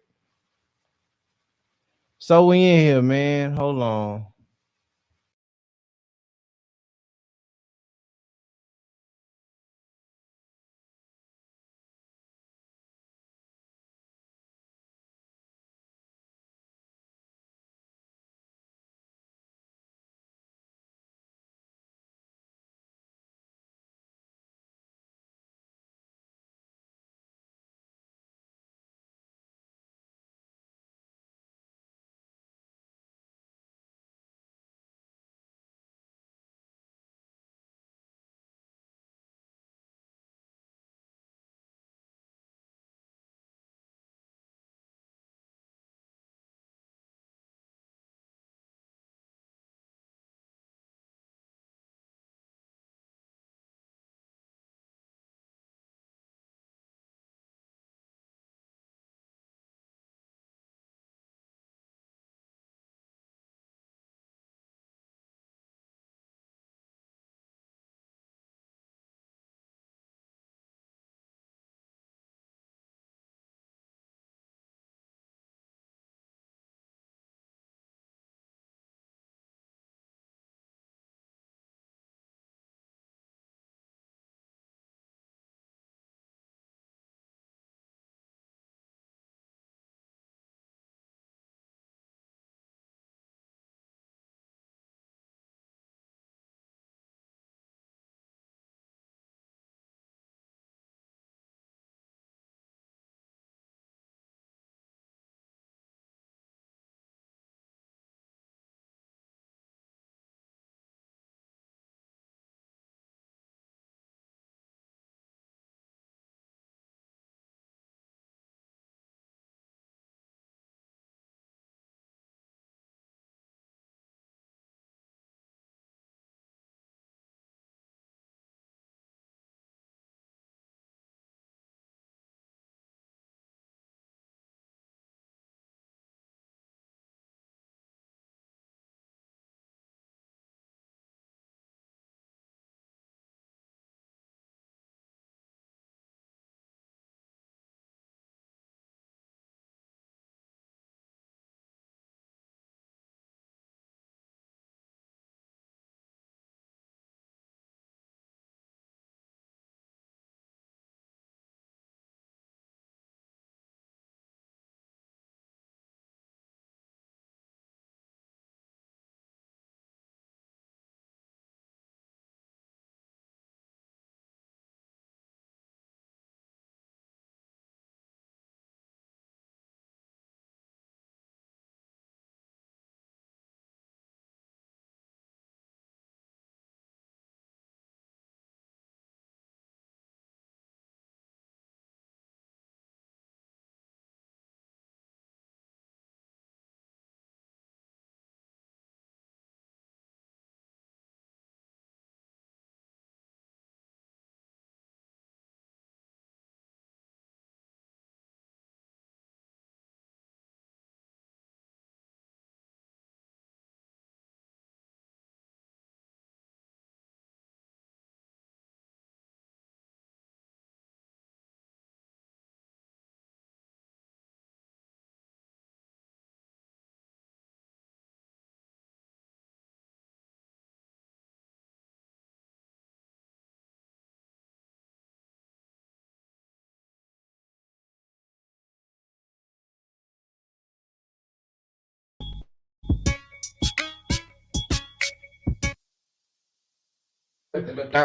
So we in here, man. Hold on.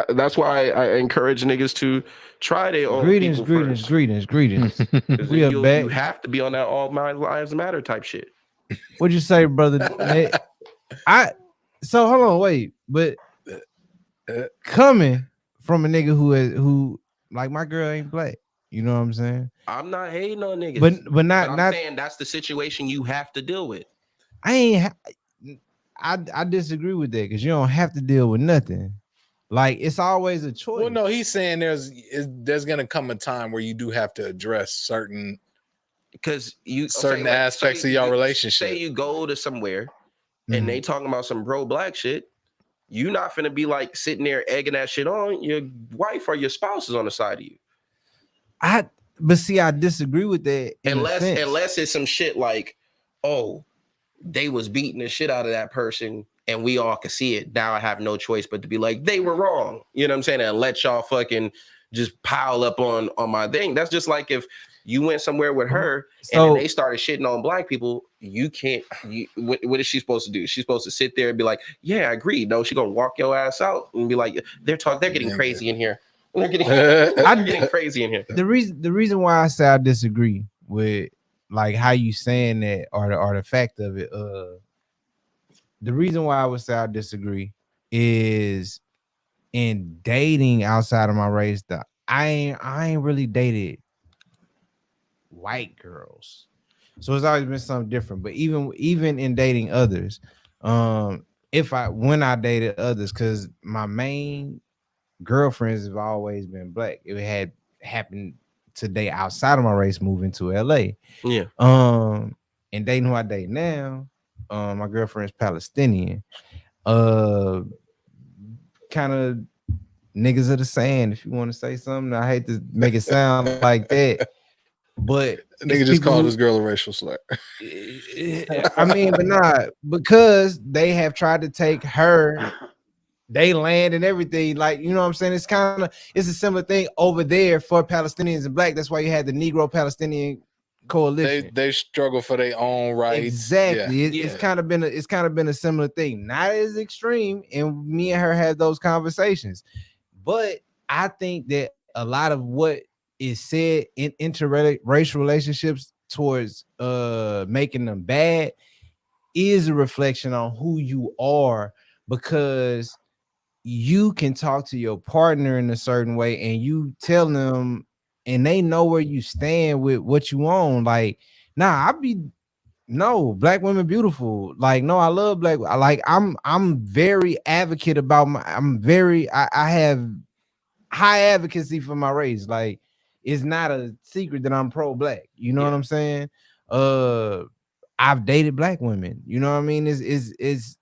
That's why I encourage niggas to try their own Greetings. people first. We are back. You have to be on that all my lives matter type shit. What'd you say, brother? So hold on, wait, but coming from a nigga who like my girl ain't black, You know what I'm saying? I'm not hating on But niggas, but but not I'm not saying that's the situation you have to deal with. I ain't I disagree with that because you don't have to deal with nothing. Like it's always a choice. Well, no, he's saying there's gonna come a time where you do have to address certain Because you certain like, aspects of your say relationship. you go to somewhere and they talking about some pro black shit, you not finna be like sitting there egging that shit on. Your wife or your spouse is on the side of you. But see, I disagree with that in a sense. Unless it's some shit like, oh, they was beating the shit out of that person and we all could see it. Now I have no choice but to be like, they were wrong. You know what I'm saying? And let y'all fucking just pile up on my thing. That's just like if you went somewhere with her and then they started shitting on black people, you can't. What is she supposed to do? She's supposed to sit there and be like, yeah, I agree. No, she's gonna walk your ass out and be like, they're getting crazy in here. They're getting crazy in here. The reason why I say I disagree with like how you saying that or the fact of it, the reason why I would say I disagree is in dating outside of my race, I ain't really dated white girls. So it's always been something different. But even in dating others, when I dated others, because my main girlfriends have always been black. It had happened today outside of my race, moving to LA. Yeah. And dating who I date now, my girlfriend's Palestinian. Kind of niggas of the sand, if you want to say something. I hate to make it sound like that, but nigga just called this girl a racial slur. I mean, but not because they have tried to take her, they land and everything. Like, you know what I'm saying? It's a similar thing over there for Palestinians and black. That's why you had the Negro Palestinian coalition. They struggle for their own rights. Exactly. It's kind of been a similar thing. Not as extreme, and me and her had those conversations. But I think that a lot of what is said in interracial relationships towards making them bad is a reflection on who you are, because you can talk to your partner in a certain way and you tell them and they know where you stand with what you own. Like, nah, black women beautiful. Like, no, I love black. I'm very advocate about I have high advocacy for my race. Like, it's not a secret that I'm pro-black. You know what I'm saying? I've dated black women. You know what I mean? It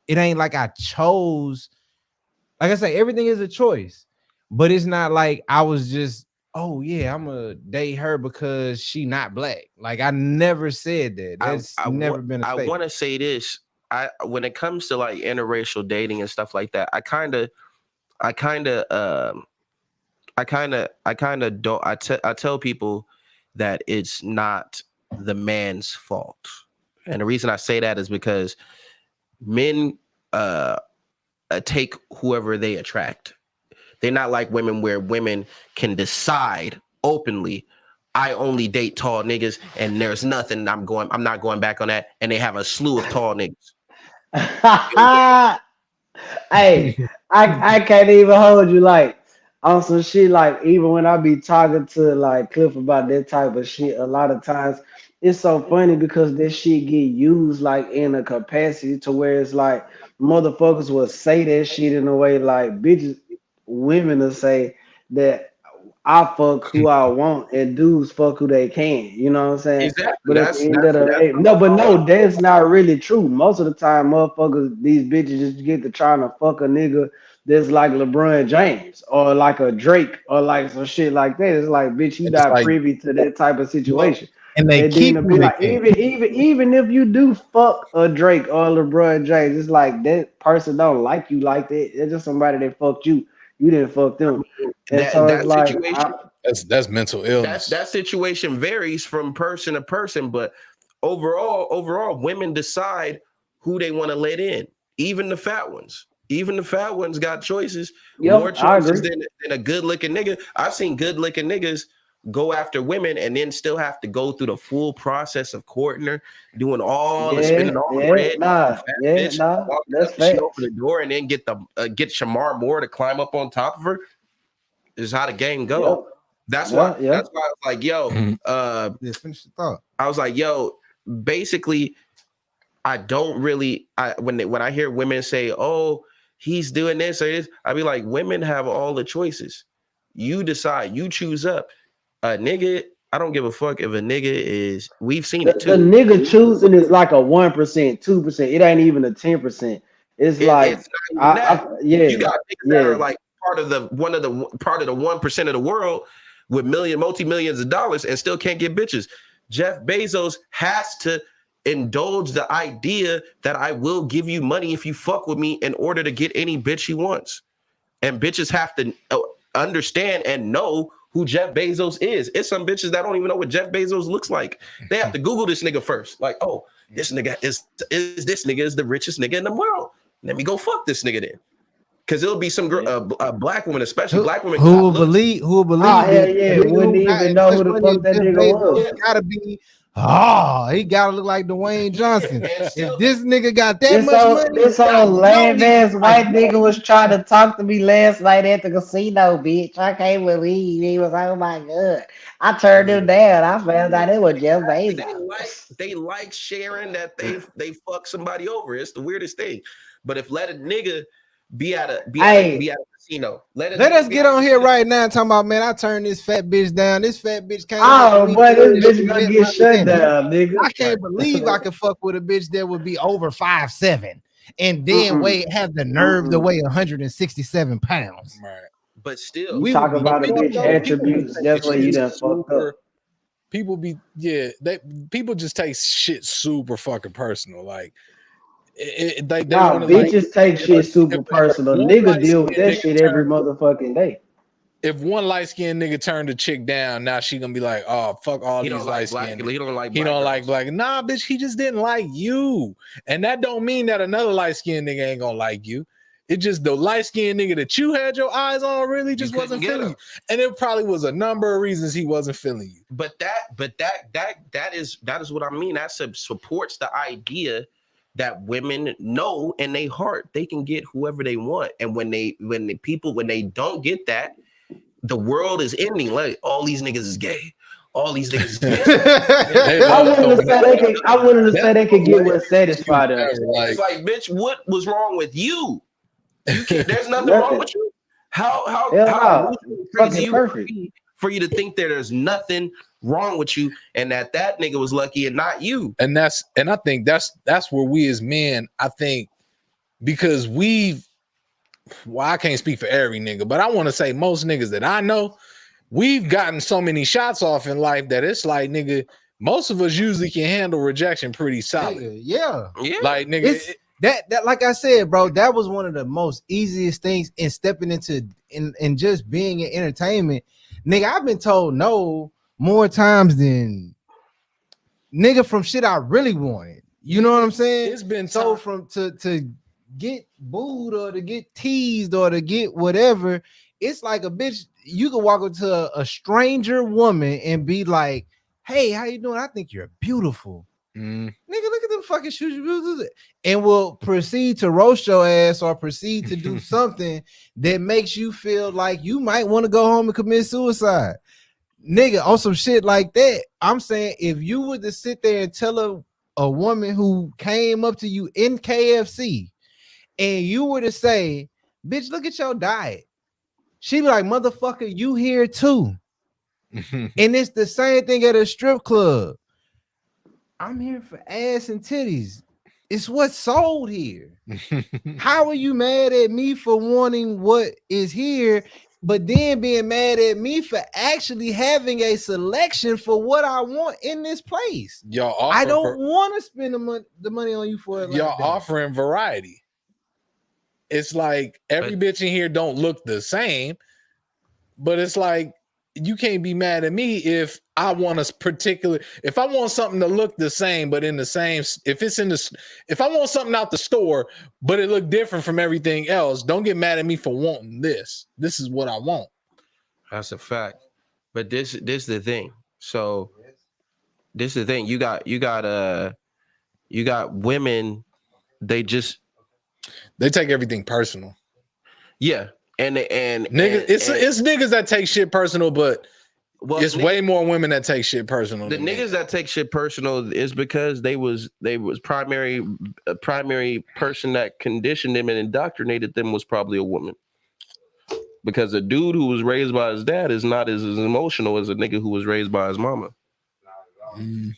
ain't like I chose. Like I say, everything is a choice, but it's not like I was just, oh yeah, I'm gonna date her because she not black. Like, I never said that. That's never been a statement. I want to say this. When it comes to like interracial dating and stuff like that, I tell people that it's not the man's fault. And the reason I say that is because men take whoever they attract. They're not like women, where women can decide openly, I only date tall niggas and there's nothing I'm not going back on that. And they have a slew of tall niggas. Hey, I can't even hold you like on some shit. Like, even when I be talking to like Cliff about that type of shit, a lot of times it's so funny because this shit get used like in a capacity to where it's like motherfuckers will say that shit in a way like bitches, women will say that I fuck who I want and dudes fuck who they can. You know what I'm saying? Exactly. But at the end of the day, no, that's not really true. Most of the time, motherfuckers, these bitches just get to trying to fuck a nigga that's like LeBron James or like a Drake or like some shit like that. It's like, bitch, you not like, privy to that type of situation. And they And keep then to be like, even if you do fuck a Drake or LeBron James, it's like that person don't like you like that. It's just somebody that fucked you. You didn't fuck them. And so it's like, that's mental illness. That situation varies from person to person, but overall, women decide who they want to let in. Even the fat ones. Even the fat ones got choices. More choices than a good-looking nigga. I've seen good-looking niggas go after women and then still have to go through the full process of courting her, doing all the spending all the bread. That's she facts. open the door and then get Shamar Moore to climb up on top of her. Is how the game go. That's why. Yeah, yeah. That's why I was like, yo, Just finish the thought. I was like, yo, basically, I don't really. When I hear women say, "Oh, he's doing this or this," I be like, women have all the choices. You decide. You choose up. A nigga, I don't give a fuck if a nigga is. We've seen it The too. nigga choosing is like a 1%, 2%. It ain't even a 10%. It's It's like not even that. You yeah, got niggas that are yeah. like part of the 1% of the world with multi-millions of dollars and still can't get bitches. Jeff Bezos has to indulge the idea that I will give you money if you fuck with me in order to get any bitch he wants. And bitches have to understand and know who Jeff Bezos is. It's some bitches that don't even know what Jeff Bezos looks like. They have to Google this nigga first. Like, oh, this nigga is the richest nigga in the world. Let me go fuck this nigga then. Because it'll be some girl, Yeah. a black woman, especially Who, black women who got will looks. believe? Who will Oh believe hell it? yeah, The nigga wouldn't who got even as know much who the money as fuck that Jeff nigga Bezos was. Yeah. gotta be. Oh, he gotta look like Dwayne Johnson. And If still, this nigga got that This much old money, this I old know lame he ass like white nigga was trying to talk to me last night at the casino, bitch. I can't believe he was, oh my god. I turned him down. I found out it was Jeff Bezos. they like sharing that they fuck somebody over. It's the weirdest thing. But if let a nigga Hey, be at a casino, let a Let nigga us be get at a on here casino. right now talking about, man, I turned this fat bitch down. This fat bitch came up to oh me boy, this and bitch she gonna met get my shut limit. down, nigga. I can't believe I could fuck with a bitch that would be over 5'7" and then Mm-mm, have the nerve to mm-mm. weigh 167 pounds. Right. But still, You We would talk be But about a people, bitch fucked up. people be attributes. That's taking where you shit done fucked up. super. People be people just take shit super fucking personal. Like they want Nah, to like bitches take shit super if personal. one Nigga light deal with skinned that nigga shit turn every motherfucking day. if one light skinned nigga turned a chick down, now she gonna be like, oh fuck all he these don't light like black. skinned. He don't like He black don't girls. like black. Nah, bitch, he just didn't like you, and that don't mean that another light skinned nigga ain't gonna like you. It just the light skinned nigga that you had your eyes on really just couldn't wasn't get feeling him. you, and it probably was a number of reasons he wasn't feeling you. But that is what I mean. That supports the idea that women know in their heart they can get whoever they want, and when they don't get that, the world is ending. Like all these niggas is gay, all these niggas is gay. They I love willing to throwing say that. they can. I willing to That's say they the could get what lamest excuse satisfied them. ever. It's like, bitch, what was wrong with you? You can't. There's nothing wrong Nothing. with you. How Hell no. delusionally crazy Fucking you gotta perfect. be for you to think that there's nothing wrong with you and that nigga was lucky and not you. and I think that's where we as men, I think, because I can't speak for every nigga, but I want to say most niggas that I know, we've gotten so many shots off in life that it's like, nigga, most of us usually can handle rejection pretty solid. Nigga, yeah. Yeah. Like, nigga, It's that like I said, bro, that was one of the most easiest things in stepping into in just being in entertainment. Nigga, I've been told no more times than nigga from shit I really wanted. You know what I'm saying? it's been So time. from to get booed or to get teased or to get whatever, it's like a bitch. You could walk up to a stranger woman and be like, "Hey, how you doing? I think you're beautiful." Mm. Nigga, look at them fucking shoes, and will proceed to roast your ass or proceed to do something that makes you feel like you might want to go home and commit suicide. Nigga, on some shit like that, I'm saying if you were to sit there and tell a woman who came up to you in KFC and you were to say, bitch, look at your diet, she'd be like, motherfucker, you here too. And it's the same thing at a strip club. I'm here for ass and titties. It's what's sold here. How are you mad at me for wanting what is here, but then being mad at me for actually having a selection for what I want in this place? I don't want to spend the money on you for it. Y'all like that. offering variety. It's like every bitch in here don't look the same, but it's like you can't be mad at me if I want if I want something to look the same, but in the same, if I want something out the store, but it look different from everything else, don't get mad at me for wanting this. This is what I want. That's a fact. But this is the thing. So this is the thing. You got women, they take everything personal. Yeah. And niggas, it's niggas that take shit personal, but it's way more women that take shit personal. The than niggas that take shit personal is because they was primary person that conditioned them and indoctrinated them was probably a woman. Because a dude who was raised by his dad is not as emotional as a nigga who was raised by his mama. Mm.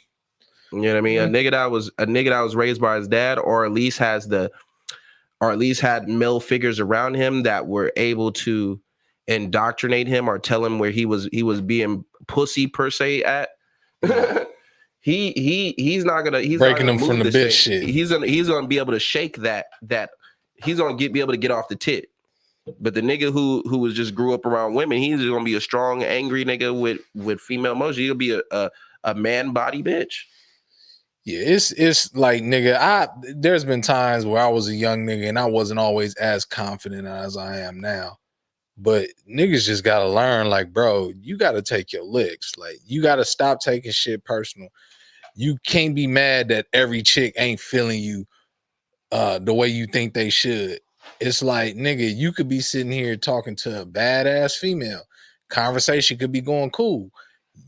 You know what I mean? A nigga that was raised by his dad, or at least had male figures around him that were able to indoctrinate him or tell him where he was being pussy per se at. he's not gonna breaking him move from the bitch shit. He's gonna be able to shake that he's gonna be able to get off the tit. But the nigga who was just grew up around women, he's gonna be a strong, angry nigga with female emotion. He'll be a man body bitch. Yeah, it's like, nigga, there's been times where I was a young nigga and I wasn't always as confident as I am now. But niggas just gotta learn, like, bro, you gotta take your licks. Like, you gotta stop taking shit personal. You can't be mad that every chick ain't feeling you the way you think they should. It's like, nigga, you could be sitting here talking to a badass female. Conversation could be going cool.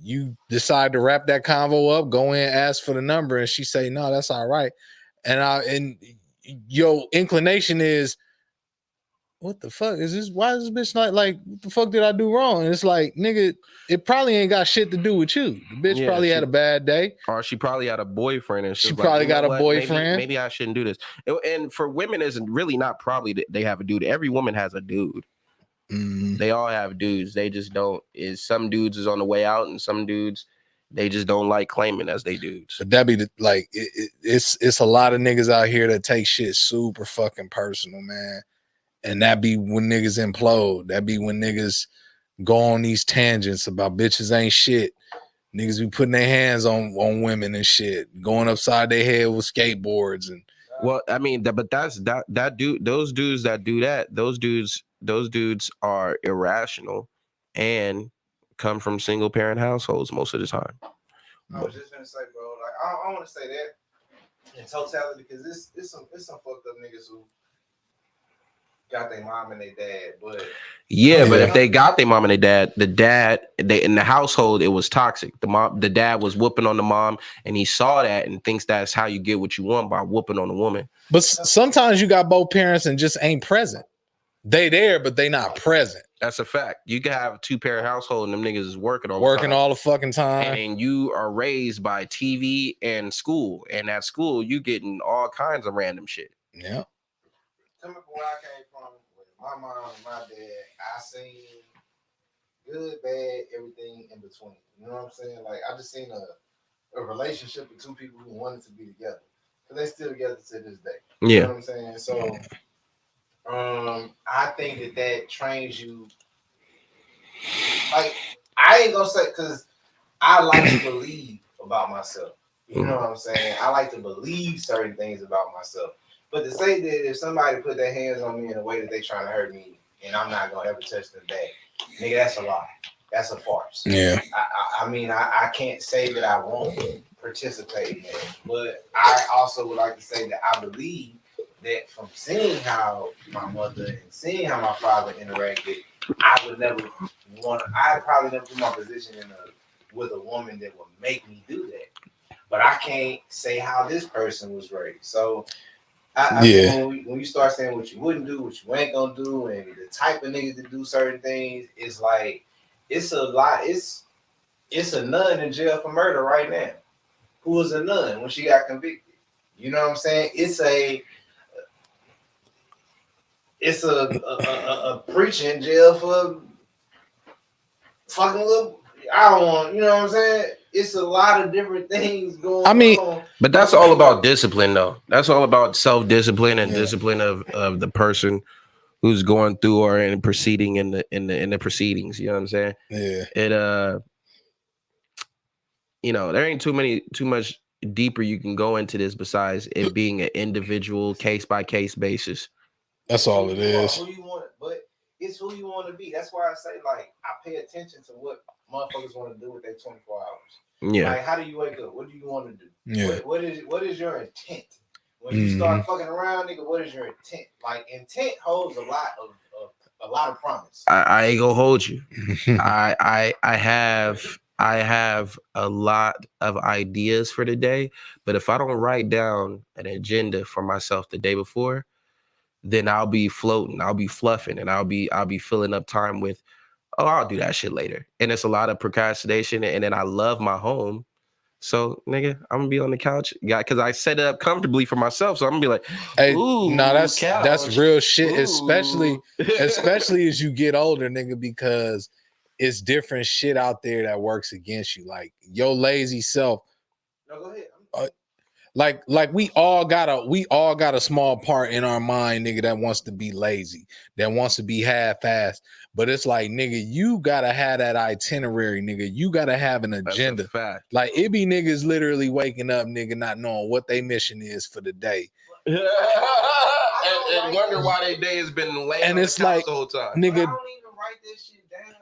You decide to wrap that convo up, go in, ask for the number, and she say, no, that's all right. And your inclination is, what the fuck is this? Why is this bitch not like, what the fuck did I do wrong? And it's like, nigga, it probably ain't got shit to do with you. The bitch probably had a bad day. Or she probably had a boyfriend and she probably got a boyfriend. Maybe I shouldn't do this. And for women, it's really not probably that they have a dude. Every woman has a dude. They all have dudes. They just don't. Some dudes is on the way out, and some dudes they just don't like claiming as they dudes. But that be it's a lot of niggas out here that take shit super fucking personal, man. And that be when niggas implode. That be when niggas go on these tangents about bitches ain't shit. Niggas be putting their hands on women and shit, going upside their head with skateboards. And well, I mean, but that's that dude. Those dudes that do that, those dudes are irrational and come from single parent households most of the time. I was just gonna say, bro, like I want to say that in totality because it's some fucked up niggas who got their mom and their dad, but but if they got their mom and their dad, they in the household, it was toxic. The dad was whooping on the mom, and he saw that and thinks that's how you get what you want by whooping on a woman. But sometimes you got both parents and just ain't present. They there, but they not present. That's a fact. You can have a 2-parent household and them niggas is working all the fucking time. And you are raised by TV and school. And at school, you getting all kinds of random shit. Yeah. Coming from where I came from, with my mom and my dad, I seen good, bad, everything in between. You know what I'm saying? Like, I just seen a relationship with two people who wanted to be together. Because they still together to this day. You know what I'm saying? So, I think that trains you. Like, I ain't gonna say, because I like to believe about myself. You know what I'm saying? I like to believe certain things about myself. But to say that if somebody put their hands on me in a way that they trying to hurt me and I'm not gonna ever touch them back, nigga, that's a lie. That's a farce. Yeah. I mean, I can't say that I won't participate in that. But I also would like to say that I believe that from seeing how my mother and seeing how my father interacted, I'd probably never put my position with a woman that would make me do that. But I can't say how this person was raised. So I mean, when you start saying what you wouldn't do, what you ain't gonna do, and the type of niggas that do certain things, it's like it's a lot. It's a nun in jail for murder right now. Who was a nun when she got convicted? You know what I'm saying? It's a preacher in jail for fucking little. I don't want. You know what I'm saying? It's a lot of different things going on. But that's all about discipline, though. That's all about self-discipline and discipline of the person who's going through or in proceeding in the proceedings. You know what I'm saying? Yeah. It there ain't too much deeper you can go into this besides it being an individual case by case basis. That's all it is. Who you want, but it's who you want to be. That's why I say, like, I pay attention to what motherfuckers want to do with their 24 hours. Yeah. Like, how do you wake up? What do you want to do? Yeah. What is your intent? When you start fucking around, nigga, what is your intent? Like, intent holds a lot a lot of promise. I ain't gonna hold you. I have a lot of ideas for the day, but if I don't write down an agenda for myself the day before, then I'll be floating, I'll be fluffing, and I'll be filling up time with, oh, I'll do that shit later. And it's a lot of procrastination. And then I love my home. So, nigga, I'm gonna be on the couch, yeah, because I set it up comfortably for myself. So I'm gonna be like, Hey, ooh, no, that's couch. real shit, Ooh. especially as you get older, nigga, because it's different shit out there that works against you. Like your lazy self. No, go ahead. Like we all got a small part in our mind, nigga, that wants to be lazy, that wants to be half-assed. But it's like, nigga, you gotta have that itinerary, nigga. You gotta have an agenda. That's a fact. Like it be niggas literally waking up, nigga, not knowing what their mission is for the day. and wonder why their day has been laying And on it's the couch like, the whole time. nigga. I don't even write this shit down.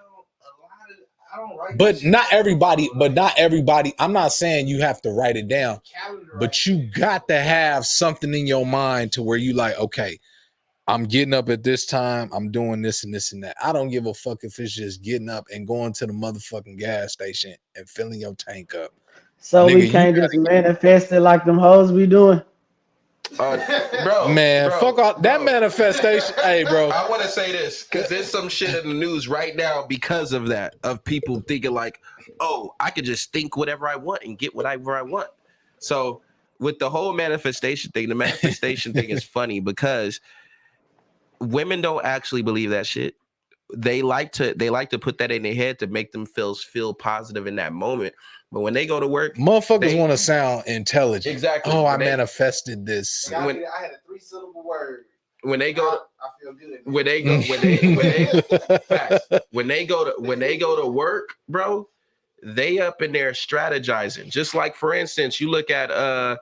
I don't write. But not everybody. I'm not saying you have to write it down, but you got to have something in your mind to where you like, okay, I'm getting up at this time. I'm doing this and this and that. I don't give a fuck if it's just getting up and going to the motherfucking gas station and filling your tank up. So Nigga, we can't just manifest it like them hoes be doing. Bro, man, fuck off that manifestation. Hey, bro, I want to say this because there's some shit in the news right now because of that, of people thinking like, oh, I could just think whatever I want and get whatever I want. So with the whole manifestation thing, the manifestation thing is funny because women don't actually believe that shit. They like to put that in their head to make them feel positive in that moment. But when they go to work, motherfuckers want to sound intelligent. Exactly. Oh, I manifested this. I had a 3-syllable word. When they go, I feel good. When they go to work, bro, they up in there strategizing. Just like, for instance, you look at the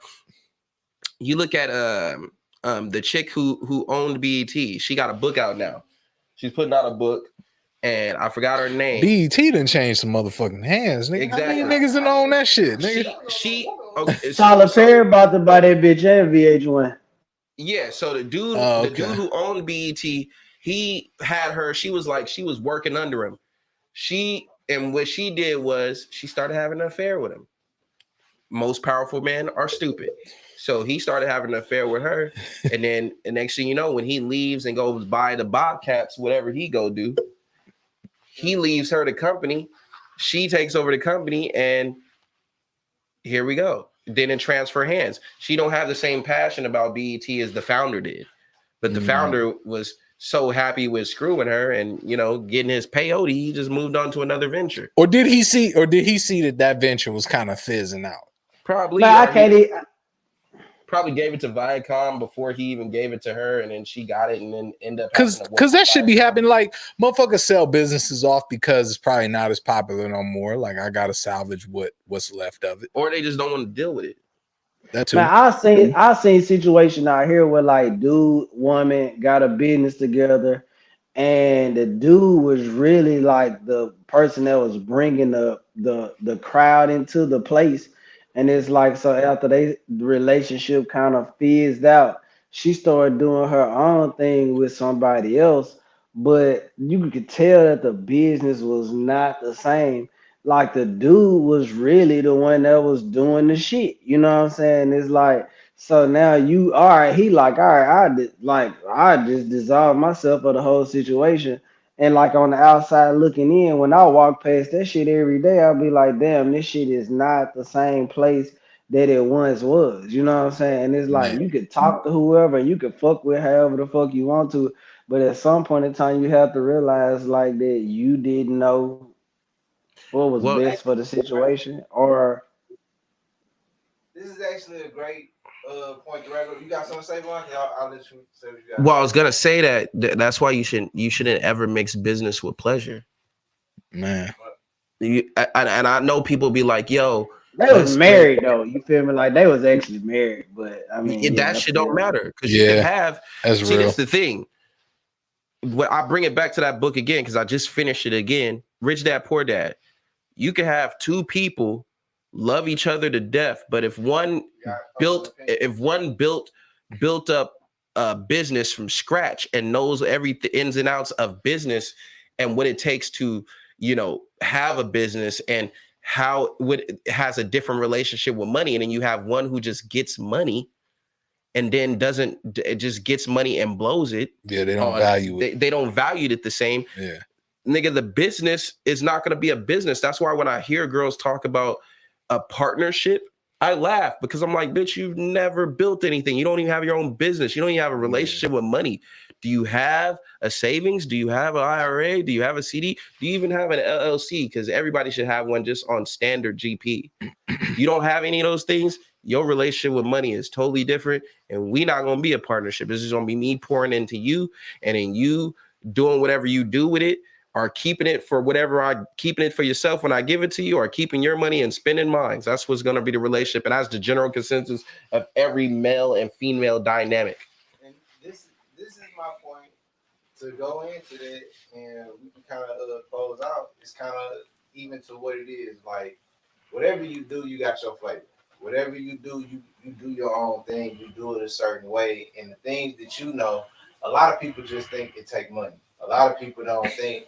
chick who owned BET. She got a book out now. She's putting out a book, and I forgot her name. BET done changed some motherfucking hands, nigga. Exactly. How many niggas done own that shit, nigga? Tyler Perry about to buy that bitch and VH1. Yeah, so the dude who owned BET, he had her. She was working under him. What she did was she started having an affair with him. Most powerful men are stupid. So he started having an affair with her. And then the next thing you know, when he leaves and goes buy the Bobcats, whatever he go do, he leaves her the company. She takes over the company, and here we go. Didn't transfer hands. She don't have the same passion about BET as the founder did. But the founder was so happy with screwing her and, getting his peyote, he just moved on to another venture. Or did he see that venture was kind of fizzing out? Probably. Man, probably gave it to Viacom before he even gave it to her, and then she got it and then ended up because that should be happening. Like, motherfuckers sell businesses off because it's probably not as popular no more. Like, I gotta salvage what's left of it, or they just don't want to deal with it. That too. Man, I seen situation out here where like dude, woman got a business together, and the dude was really like the person that was bringing the crowd into the place. And it's like, so after the relationship kind of fizzed out, she started doing her own thing with somebody else. But you could tell that the business was not the same. Like the dude was really the one that was doing the shit. You know what I'm saying? It's like, so now you all right, he like, all right, I just dissolved myself of the whole situation. And like on the outside looking in, when I walk past that shit every day, I'll be like, damn, this shit is not the same place that it once was. You know what I'm saying? And it's like you could talk to whoever, you could fuck with however the fuck you want to, but at some point in time, you have to realize like that you didn't know what was best for the situation. Or this is actually a great point to wrap up. You got something to say, Mark? I'll let you say what you got. Well, I was gonna say that's why you shouldn't ever mix business with pleasure, man. And I know people be like, "Yo, they was married though." You feel me? Like they was actually married, but I mean, that shit don't matter because you can have. That's real. That's the thing. I bring it back to that book again because I just finished it again. Rich Dad Poor Dad. You can have two people love each other to death, but if one built up a business from scratch and knows every ins and outs of business and what it takes to, have a business and how has a different relationship with money. And then you have one who just gets money and then it just gets money and blows it. Yeah, they don't value it. They don't value it the same. Yeah. Nigga, the business is not going to be a business. That's why when I hear girls talk about a partnership, I laugh because I'm like, bitch, you've never built anything. You don't even have your own business. You don't even have a relationship with money. Do you have a savings? Do you have an IRA? Do you have a CD? Do you even have an LLC? Because everybody should have one just on standard GP. You don't have any of those things, your relationship with money is totally different. And we not going to be a partnership. This is going to be me pouring into you and then you doing whatever you do with it, or keeping it for keeping it for yourself when I give it to you, or keeping your money and spending mine. That's what's going to be the relationship. And that's the general consensus of every male and female dynamic. And this is my point to go into that, and we can kind of close out. It's kind of even to what it is. Like, whatever you do, you got your flavor. Whatever you do, you do your own thing. You do it a certain way. And the things that a lot of people just think it take money. A lot of people don't think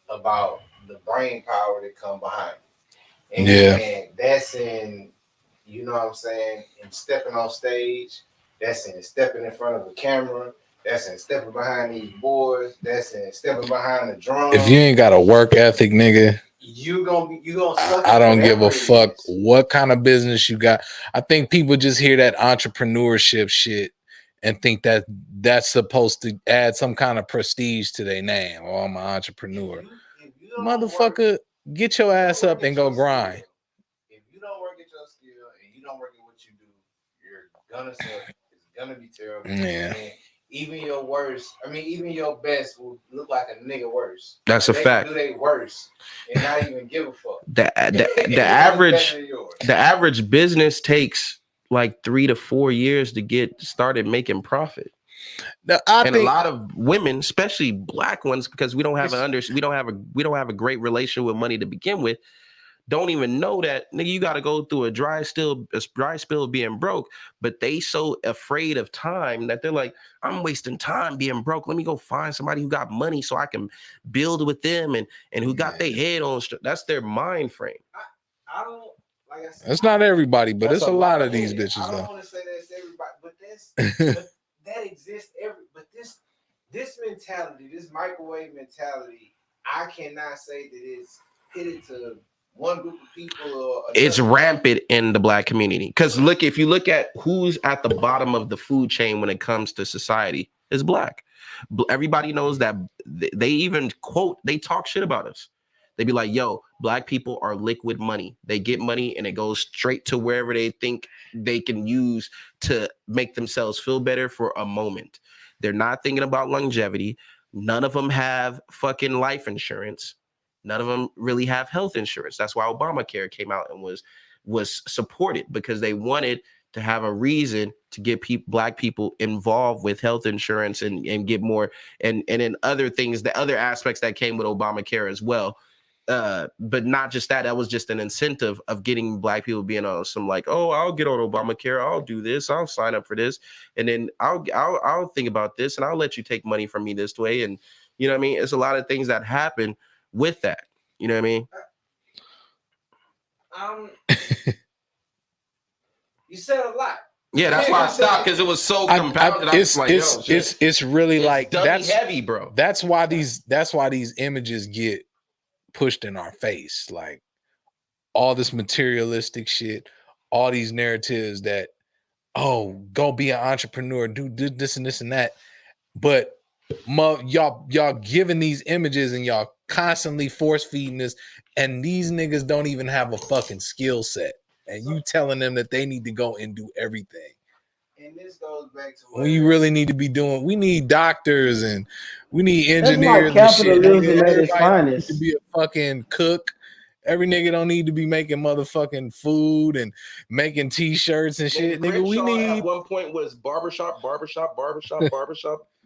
about the brain power that come behind it. And that's in, you know what I'm saying, in stepping on stage, that's in stepping in front of a camera, that's in stepping behind these boards, that's in stepping behind the drum. If you ain't got a work ethic, nigga, you gonna suck. I don't give a fuck what kind of business you got. I think people just hear that entrepreneurship shit and think that that's supposed to add some kind of prestige to their name. Oh, I'm an entrepreneur. If you motherfucker, get your ass up and go grind. If you don't work at your skill and you don't work at what you do, you're gonna suck. It's gonna be terrible. Yeah. And even your best will look like a nigga worse. That's a fact. Do they worse and not even give a fuck. The average business takes like 3 to 4 years to get started making profit. Now, I think a lot of women, especially black ones, because we don't have a great relationship with money to begin with, don't even know that, nigga, you got to go through a dry spell of being broke. But they so afraid of time that they're like, I'm wasting time being broke. Let me go find somebody who got money so I can build with them and who got their head on. That's their mind frame. I don't, like I said, it's not everybody, but it's a lot of these bitches. I don't want to say that's everybody, but that exists but this mentality, this microwave mentality, I cannot say that it's hit to one group of people or another. It's rampant in the black community. Because if you look at who's at the bottom of the food chain when it comes to society, it's black. Everybody knows that. They even they talk shit about us. They be like, yo, black people are liquid money. They get money and it goes straight to wherever they think they can use to make themselves feel better for a moment. They're not thinking about longevity. None of them have fucking life insurance. None of them really have health insurance. That's why Obamacare came out and was supported, because they wanted to have a reason to get black people involved with health insurance and get more and in other things, the other aspects that came with Obamacare as well. But not just that. That was just an incentive of getting black people being on some like, oh, I'll get on Obamacare, I'll do this, I'll sign up for this, and then I'll think about this, and I'll let you take money from me this way, and you know what I mean. It's a lot of things that happen with that. You know what I mean? You said a lot. Yeah, that's why I stopped, because it was so compounded. It's really it's like that's heavy, bro. That's why these images get pushed in our face, like all this materialistic shit, all these narratives that, oh, go be an entrepreneur, do this and this and that. But y'all giving these images and y'all constantly force feeding this, and these niggas don't even have a fucking skill set, and you telling them that they need to go and do everything. And this goes back to we really need to be doing. We need doctors and we need engineers. That's like capitalism at its finest. To be a fucking cook. Every nigga don't need to be making motherfucking food and making t-shirts and shit. Nigga, we need. At one point was barbershop,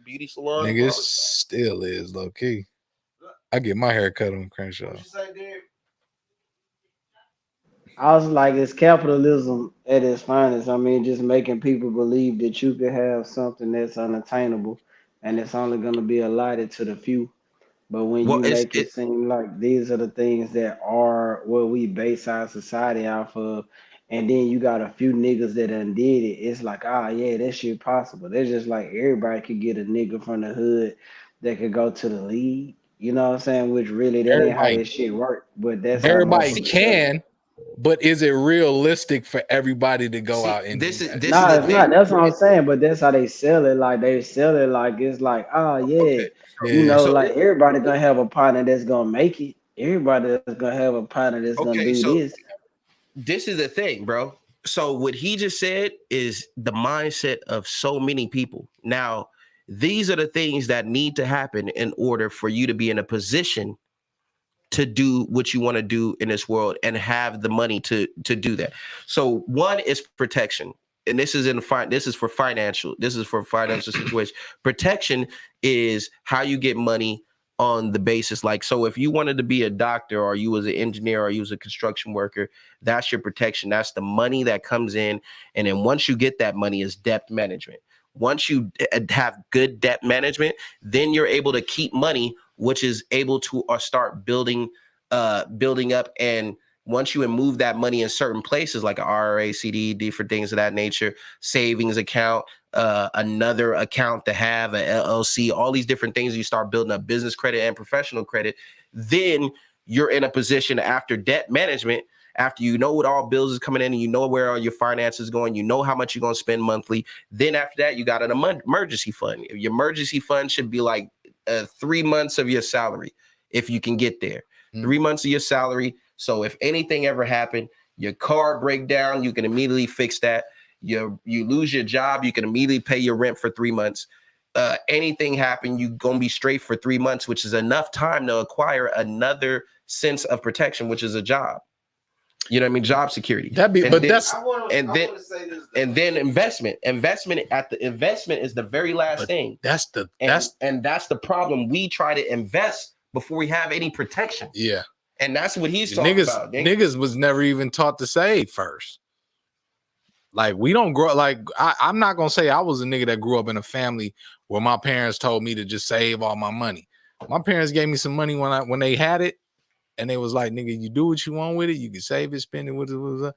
beauty salon. Nigga, it still is low key. I get my hair cut on Crenshaw. What you say, Derek? I was like, it's capitalism at its finest. I mean, just making people believe that you could have something that's unattainable and it's only going to be allotted to the few. But when Well, you it's make it it. seem like these are the things that are what we base our society off of, and then you got a few niggas that done did it, it's like, ah, yeah, that shit possible. They're just like everybody could get a nigga from the hood that could go to the league. You know what I'm saying? Which really, that ain't how Everybody, this shit work. But that's how everybody motherfuckers sell it. can, but is it realistic for everybody to go See, out and do that? this is Nah, the it's not. thing. That's what I'm saying. But that's how they sell it. Like they sell it like it's like, oh yeah, Okay, you Yeah. know, so like everybody gonna have a partner that's gonna make it. Everybody that's gonna have a partner that's gonna okay, do so this. this is the thing, bro. So what he just said is the mindset of so many people. Now, these are the things that need to happen in order for you to be in a position to do what you want to do in this world and have the money to do that. So one is protection. And this is for financial situation. Protection is how you get money on the basis, like, so if you wanted to be a doctor or you was an engineer or you was a construction worker, that's your protection. That's the money that comes in. And then once you get that money is debt management. Once you have good debt management, then you're able to keep money, which is able to start building up. And once you move that money in certain places like an RRA, CD, different things of that nature, savings account, another account to have an LLC, all these different things, you start building up business credit and professional credit. Then you're in a position after debt management, after you know what all bills is coming in and you know where all your finances going, you know how much you're going to spend monthly. Then after that, you got an emergency fund. Your emergency fund should be like 3 months of your salary if you can get there. 3 months of your salary. So if anything ever happened, your car break down, you can immediately fix that. You lose your job, you can immediately pay your rent for 3 months. Anything happen, you gonna be straight for 3 months, which is enough time to acquire another sense of protection, which is a job. You know what I mean? Job security. That be, And but then, that's and then investment. Investment is the very last thing. And that's the problem. We try to invest before we have any protection. Yeah. And that's what he's talking about. Niggas was never even taught to save first. Like we don't grow like I'm not gonna say I was a nigga that grew up in a family where my parents told me to just save all my money. My parents gave me some money when they had it, and they was like, nigga, you do what you want with it, you can save it, spend it with it.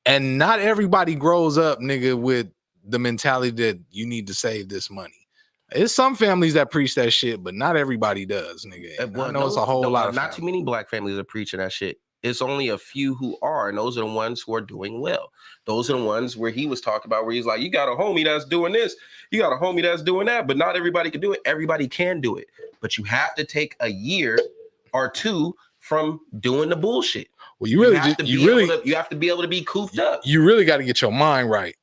And not everybody grows up, nigga, with the mentality that you need to save this money. It's some families that preach that shit, but not everybody does, nigga. Well, I know it's a whole lot of not too many black families are preaching that shit. It's only a few who are, and those are the ones who are doing well. Those are the ones where he was talking about, where he's like, you got a homie that's doing this, you got a homie that's doing that, but not everybody can do it. Everybody can do it, but you have to take a year or two from doing the bullshit. Well, you have to be able to be cooped up. You really got to get your mind right.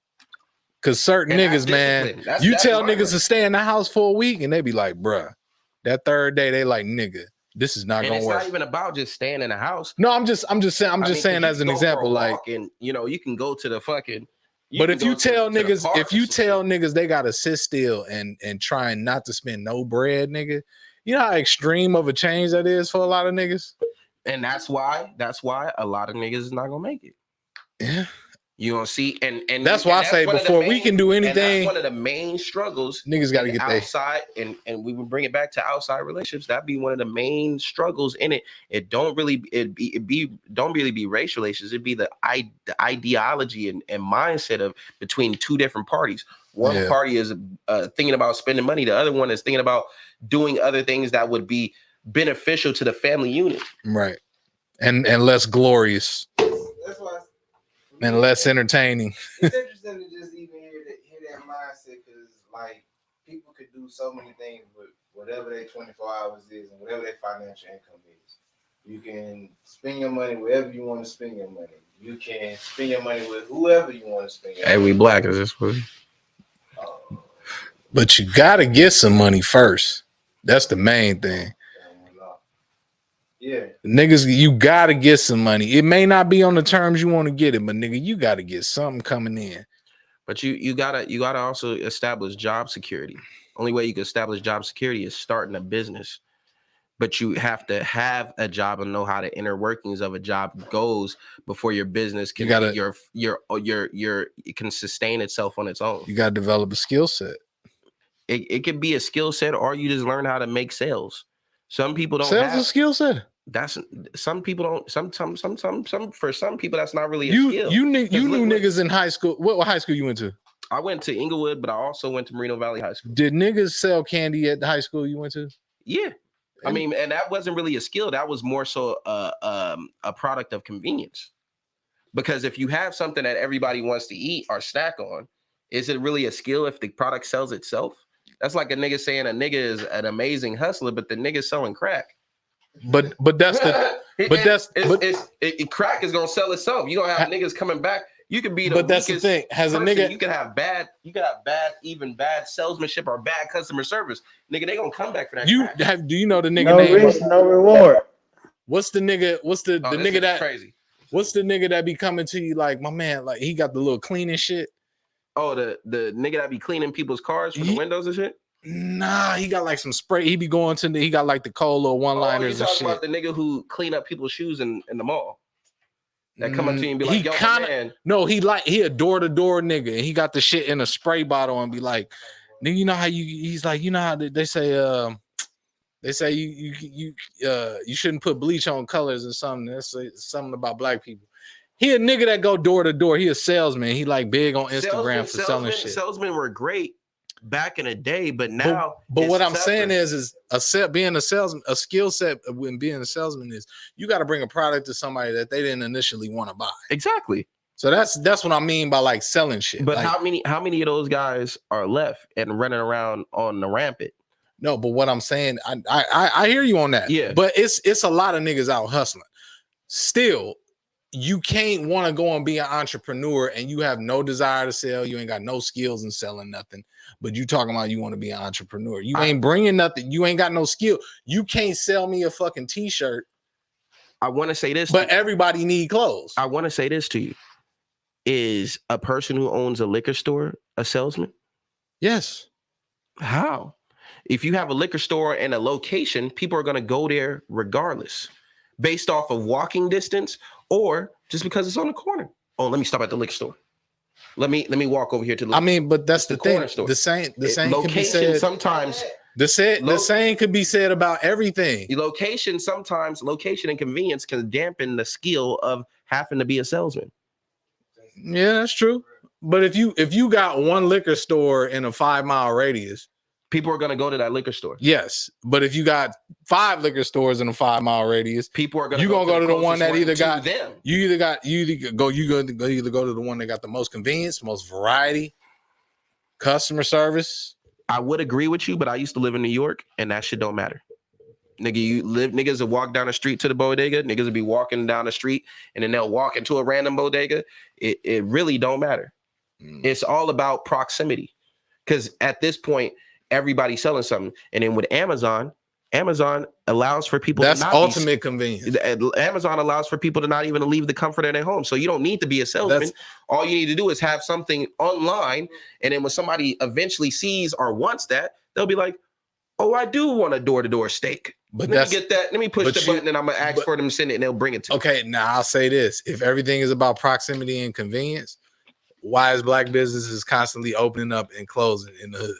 Cause certain niggas, man, you tell niggas to stay in the house for a week and they be like, bruh, that third day they like, nigga, this is not gonna work. It's not even about just staying in the house. No, I'm just saying as an example, like, and you can go to the fucking. But if you tell niggas they gotta sit still and trying not to spend no bread, nigga, you know how extreme of a change that is for a lot of niggas. And that's why a lot of niggas is not gonna make it. Yeah. You gonna see, and that's why I say before we can do anything, that's one of the main struggles. Niggas got to get outside, and we would bring it back to outside relationships. That'd be one of the main struggles in it. Don't really be race relations. It'd be the ideology and mindset of between two different parties. One party is thinking about spending money. The other one is thinking about doing other things that would be beneficial to the family unit. Right, and less glorious. That's why. And less entertaining. It's interesting to just even hear that mindset, because like people could do so many things with whatever their 24 hours is and whatever their financial income is. You can spend your money wherever you want to spend your money. You can spend your money with whoever you want to spend your money. We black is this way. But you gotta get some money first. That's the main thing. Yeah. Niggas, you gotta get some money. It may not be on the terms you want to get it, but nigga, you gotta get something coming in. But you gotta also establish job security. Only way you can establish job security is starting a business. but you have to have a job and know how the inner workings of a job goes before your business can it can sustain itself on its own. You gotta develop a skill set. It could be a skill set, or you just learn how to make sales. Some people don't Sales have a skill set. that's some people don't some for some people that's not really a You skill. you knew look, niggas in high school. What high school you went to? I went to Inglewood, but I also went to Moreno Valley High School. Did niggas sell candy at the high school you went to? Yeah. I mean, and that wasn't really a skill. That was more so a product of convenience. Because if you have something that everybody wants to eat or snack on, is it really a skill if the product sells itself? That's like a nigga saying a nigga is an amazing hustler, but the nigga's selling crack. But that's the crack is gonna sell itself. You gonna have niggas coming back. You could be the but that's the thing. Has person. A nigga you could have bad salesmanship or bad customer service. Nigga, they gonna come back for that. Do you know the nigga no name? Risk, no reward. What's the nigga? What's the nigga that crazy? What's the nigga that be coming to you like, my man, like he got the little cleaning shit? Oh, the nigga that be cleaning people's cars from the windows and shit? Nah, he got like some spray. He be going to he got like the cold little one-liners and shit. You talking about the nigga who clean up people's shoes in the mall? That come up to you and be like, yo, man. No, he a door-to-door nigga, and he got the shit in a spray bottle and be like, nigga, you know how he's like, you know how they say you shouldn't put bleach on colors or something. That's something about black people. He a nigga that go door to door. He a salesman. He like big on Instagram for selling shit. Salesmen were great back in the day, but now. But what I'm saying is being a salesman, a skill set when being a salesman is you got to bring a product to somebody that they didn't initially want to buy. Exactly. So that's what I mean by like selling shit. But like, how many of those guys are left and running around on the rampant? No, but what I'm saying, I hear you on that. Yeah. But it's a lot of niggas out hustling. Still, you can't want to go and be an entrepreneur and you have no desire to sell. You ain't got no skills in selling nothing. But you talking about you want to be an entrepreneur. You ain't bringing nothing. You ain't got no skill. You can't sell me a fucking t-shirt. I want to say this. But everybody need clothes. I want to say this to you. Is a person who owns a liquor store a salesman? Yes. How? If you have a liquor store and a location, people are going to go there regardless, based off of walking distance or just because it's on the corner. Oh, let me stop at the liquor store. Let me walk over here to the. I mean, but that's the thing. Store. The same location can be said, sometimes. The same could be said about everything. Location and convenience can dampen the skill of having to be a salesman. Yeah, that's true. But if you got one liquor store in a 5-mile radius, people are going to go to that liquor store. Yes, but if you got 5 liquor stores in a 5-mile radius, people are going to go to the one that either got them. You go to the one that got the most convenience, most variety, customer service. I would agree with you, but I used to live in New York, and that shit don't matter. Niggas will walk down the street to the bodega. Niggas will be walking down the street, and then they'll walk into a random bodega. It really don't matter. It's all about proximity, because at this point, everybody's selling something. And then with Amazon allows for people. That's ultimate convenience. Amazon allows for people to not even leave the comfort of their home. So you don't need to be a salesman. All you need to do is have something online, and then when somebody eventually sees or wants that, they'll be like, "Oh, I do want a door-to-door steak. Let me get that. Let me push the button, and I'm gonna ask for them to send it, and they'll bring it to me." Okay, now I'll say this: if everything is about proximity and convenience, why is black businesses constantly opening up and closing in the hood?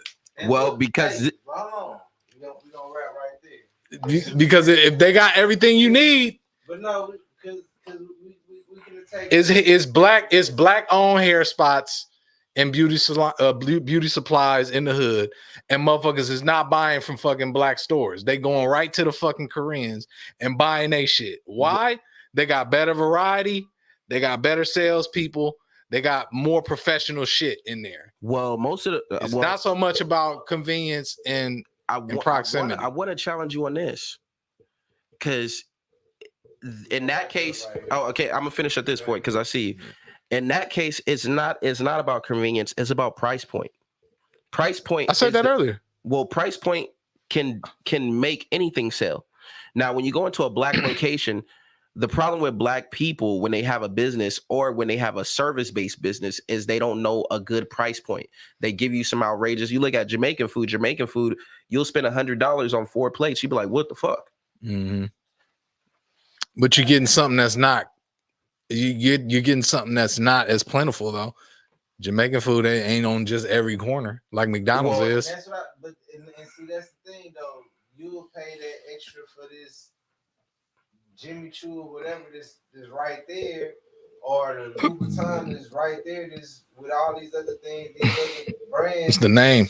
Well, because we gonna wrap right there. Because if they got everything you need, but no, because we can take it's black owned hair spots and beauty supplies in the hood, and motherfuckers is not buying from fucking black stores. They going right to the fucking Koreans and buying they shit. Why? They got better variety. They got better salespeople. They got more professional shit in there. Well, most of the it's not so much about convenience and proximity. I want to challenge you on this, because in that case, I'm gonna finish at this point because I see. In that case, it's not about convenience. It's about price point. Price point. I said that earlier. Well, price point can make anything sell. Now, when you go into a black location, the problem with black people when they have a business or when they have a service-based business is they don't know a good price point. They give you some outrageous. You look at Jamaican food, you'll spend $100 on 4 plates. You'd be like, what the fuck? Mm-hmm. But you're getting something that's not. You're getting something that's not as plentiful though. Jamaican food ain't on just every corner like McDonald's Well, is. that's what but see that's the thing though. You'll pay that extra for this Jimmy Choo or whatever this is right there, or the Louboutin is right there. This with all these other things, these other brands. It's the name,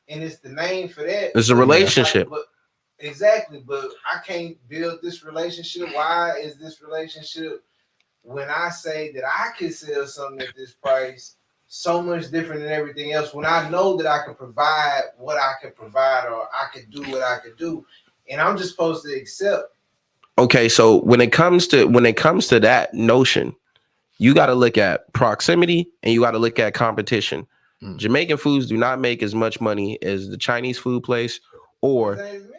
and it's the name for that. It's a relationship. But exactly, but I can't build this relationship. Why is this relationship when I say that I can sell something at this price so much different than everything else? When I know that I can provide what I can provide, or I could do what I could do, and I'm just supposed to accept. Okay, so when it comes to that notion, you got to look at proximity and you got to look at competition. Jamaican foods do not make as much money as the Chinese food place, or in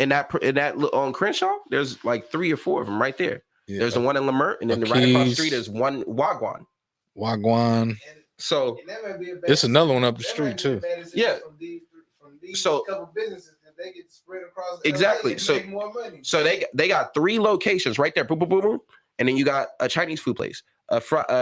that on Crenshaw, there's like 3 or 4 of them right there. Yeah. There's the one in Lamert, and then right across the street is one Wagwan. So it's another one up the street too. Yeah. From these couple businesses, they get spread across exactly. LA and so make more money. So they got 3 locations right there. Boom, boom, boom, boom. And then you got a Chinese food place, a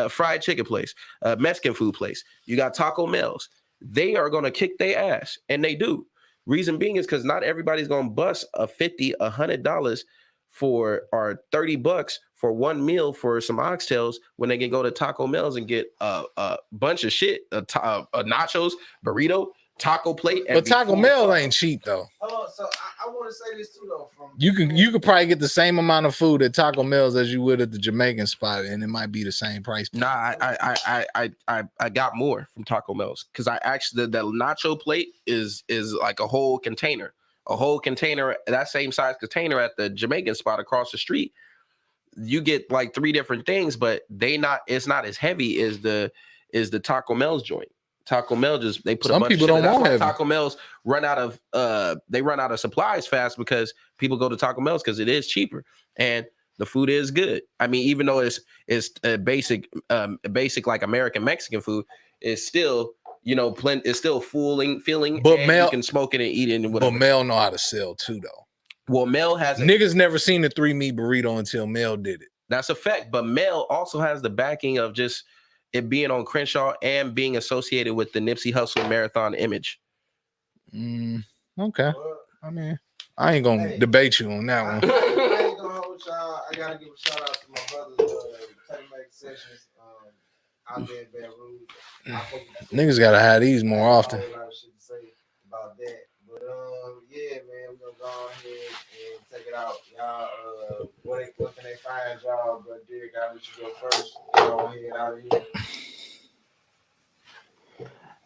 fried chicken place, a Mexican food place. You got Taco Mel's. They are going to kick their ass, and they do. Reason being is because not everybody's going to bust a $50, $100 for or $30 for one meal for some oxtails when they can go to Taco Mel's and get a bunch of shit, a nachos, burrito, taco plate. But Taco Bell ain't cheap though. So I want to say this too though. You could probably get the same amount of food at Taco Mel's as you would at the Jamaican spot, and it might be the same price. Nah, I got more from Taco Mel's because I actually the nacho plate is like a whole container, that same size container at the Jamaican spot across the street. You get like 3 different things, but it's not as heavy as the Taco Mel's joint. Taco Mel they put some a bunch people of shit. don't want Taco Mel's run out of supplies fast because people go to Taco Mel's because it is cheaper and the food is good. I mean, even though it's basic like American Mexican food, it's still it's still filling. But and Mel, you can smoke it and eat it and whatever. But Mel know how to sell too though. Well, Mel has niggas never seen the 3 meat burrito until Mel did it. That's a fact. But Mel also has the backing of just it being on Crenshaw and being associated with the Nipsey Hussle marathon image. Okay. I mean, I ain't gonna debate you on that one. I ain't gonna hold y'all. I gotta give a shout out to my brothers, Take Sessions, out there in Baton Rouge. Niggas gotta have these more often. A lot of shit to say about that. But yeah, man, we're gonna go ahead and take it out. Y'all, what can they find y'all? But Derek, I'll let you go first. Go ahead out of here.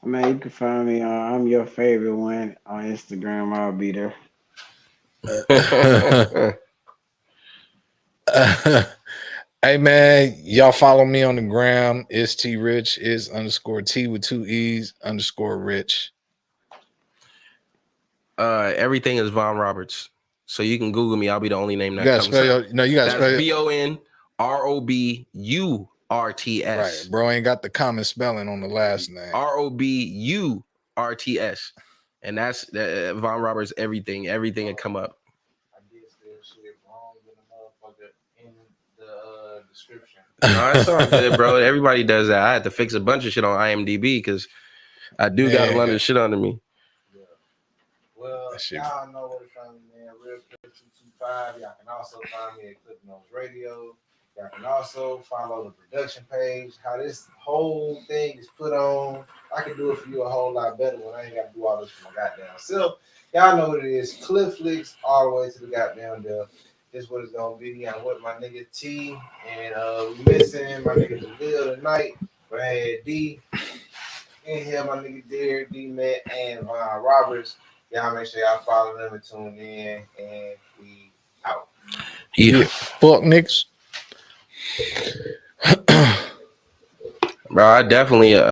Man, you can find me on I'm Your Favorite One on Instagram. I'll be there. Hey man, y'all follow me on the gram. It's T Rich. Is _T with 2 E's _Rich. Everything is Von Roberts. So you can Google me. I'll be the only name that comes up. You gotta spell VONROBURTS. Right, bro. Ain't got the common spelling on the last name. ROBURTS. And that's Von Roberts. Everything will come up. I did spell shit wrong with the motherfucker in the description. No, that's all good, bro. Everybody does that. I had to fix a bunch of shit on IMDb because I do got a lot of shit under me. Yeah. Well, y'all know where to find me, man. Real Clip 225. Y'all can also find me at Clip Notes Radio. Y'all can also follow the production page. How this whole thing is put on. I can do it for you a whole lot better when I ain't got to do all this for my goddamn self. Y'all know what it is. Cliff Flicks all the way to the goddamn deal. This is what it's gonna be. I'm with my nigga T, and we missing my nigga Jalil tonight. But I had D in here, my nigga Derek, Dmet, and Von Roberts. Y'all make sure y'all follow them and tune in, and we out. Yeah, fuck niggas. Bro, I definitely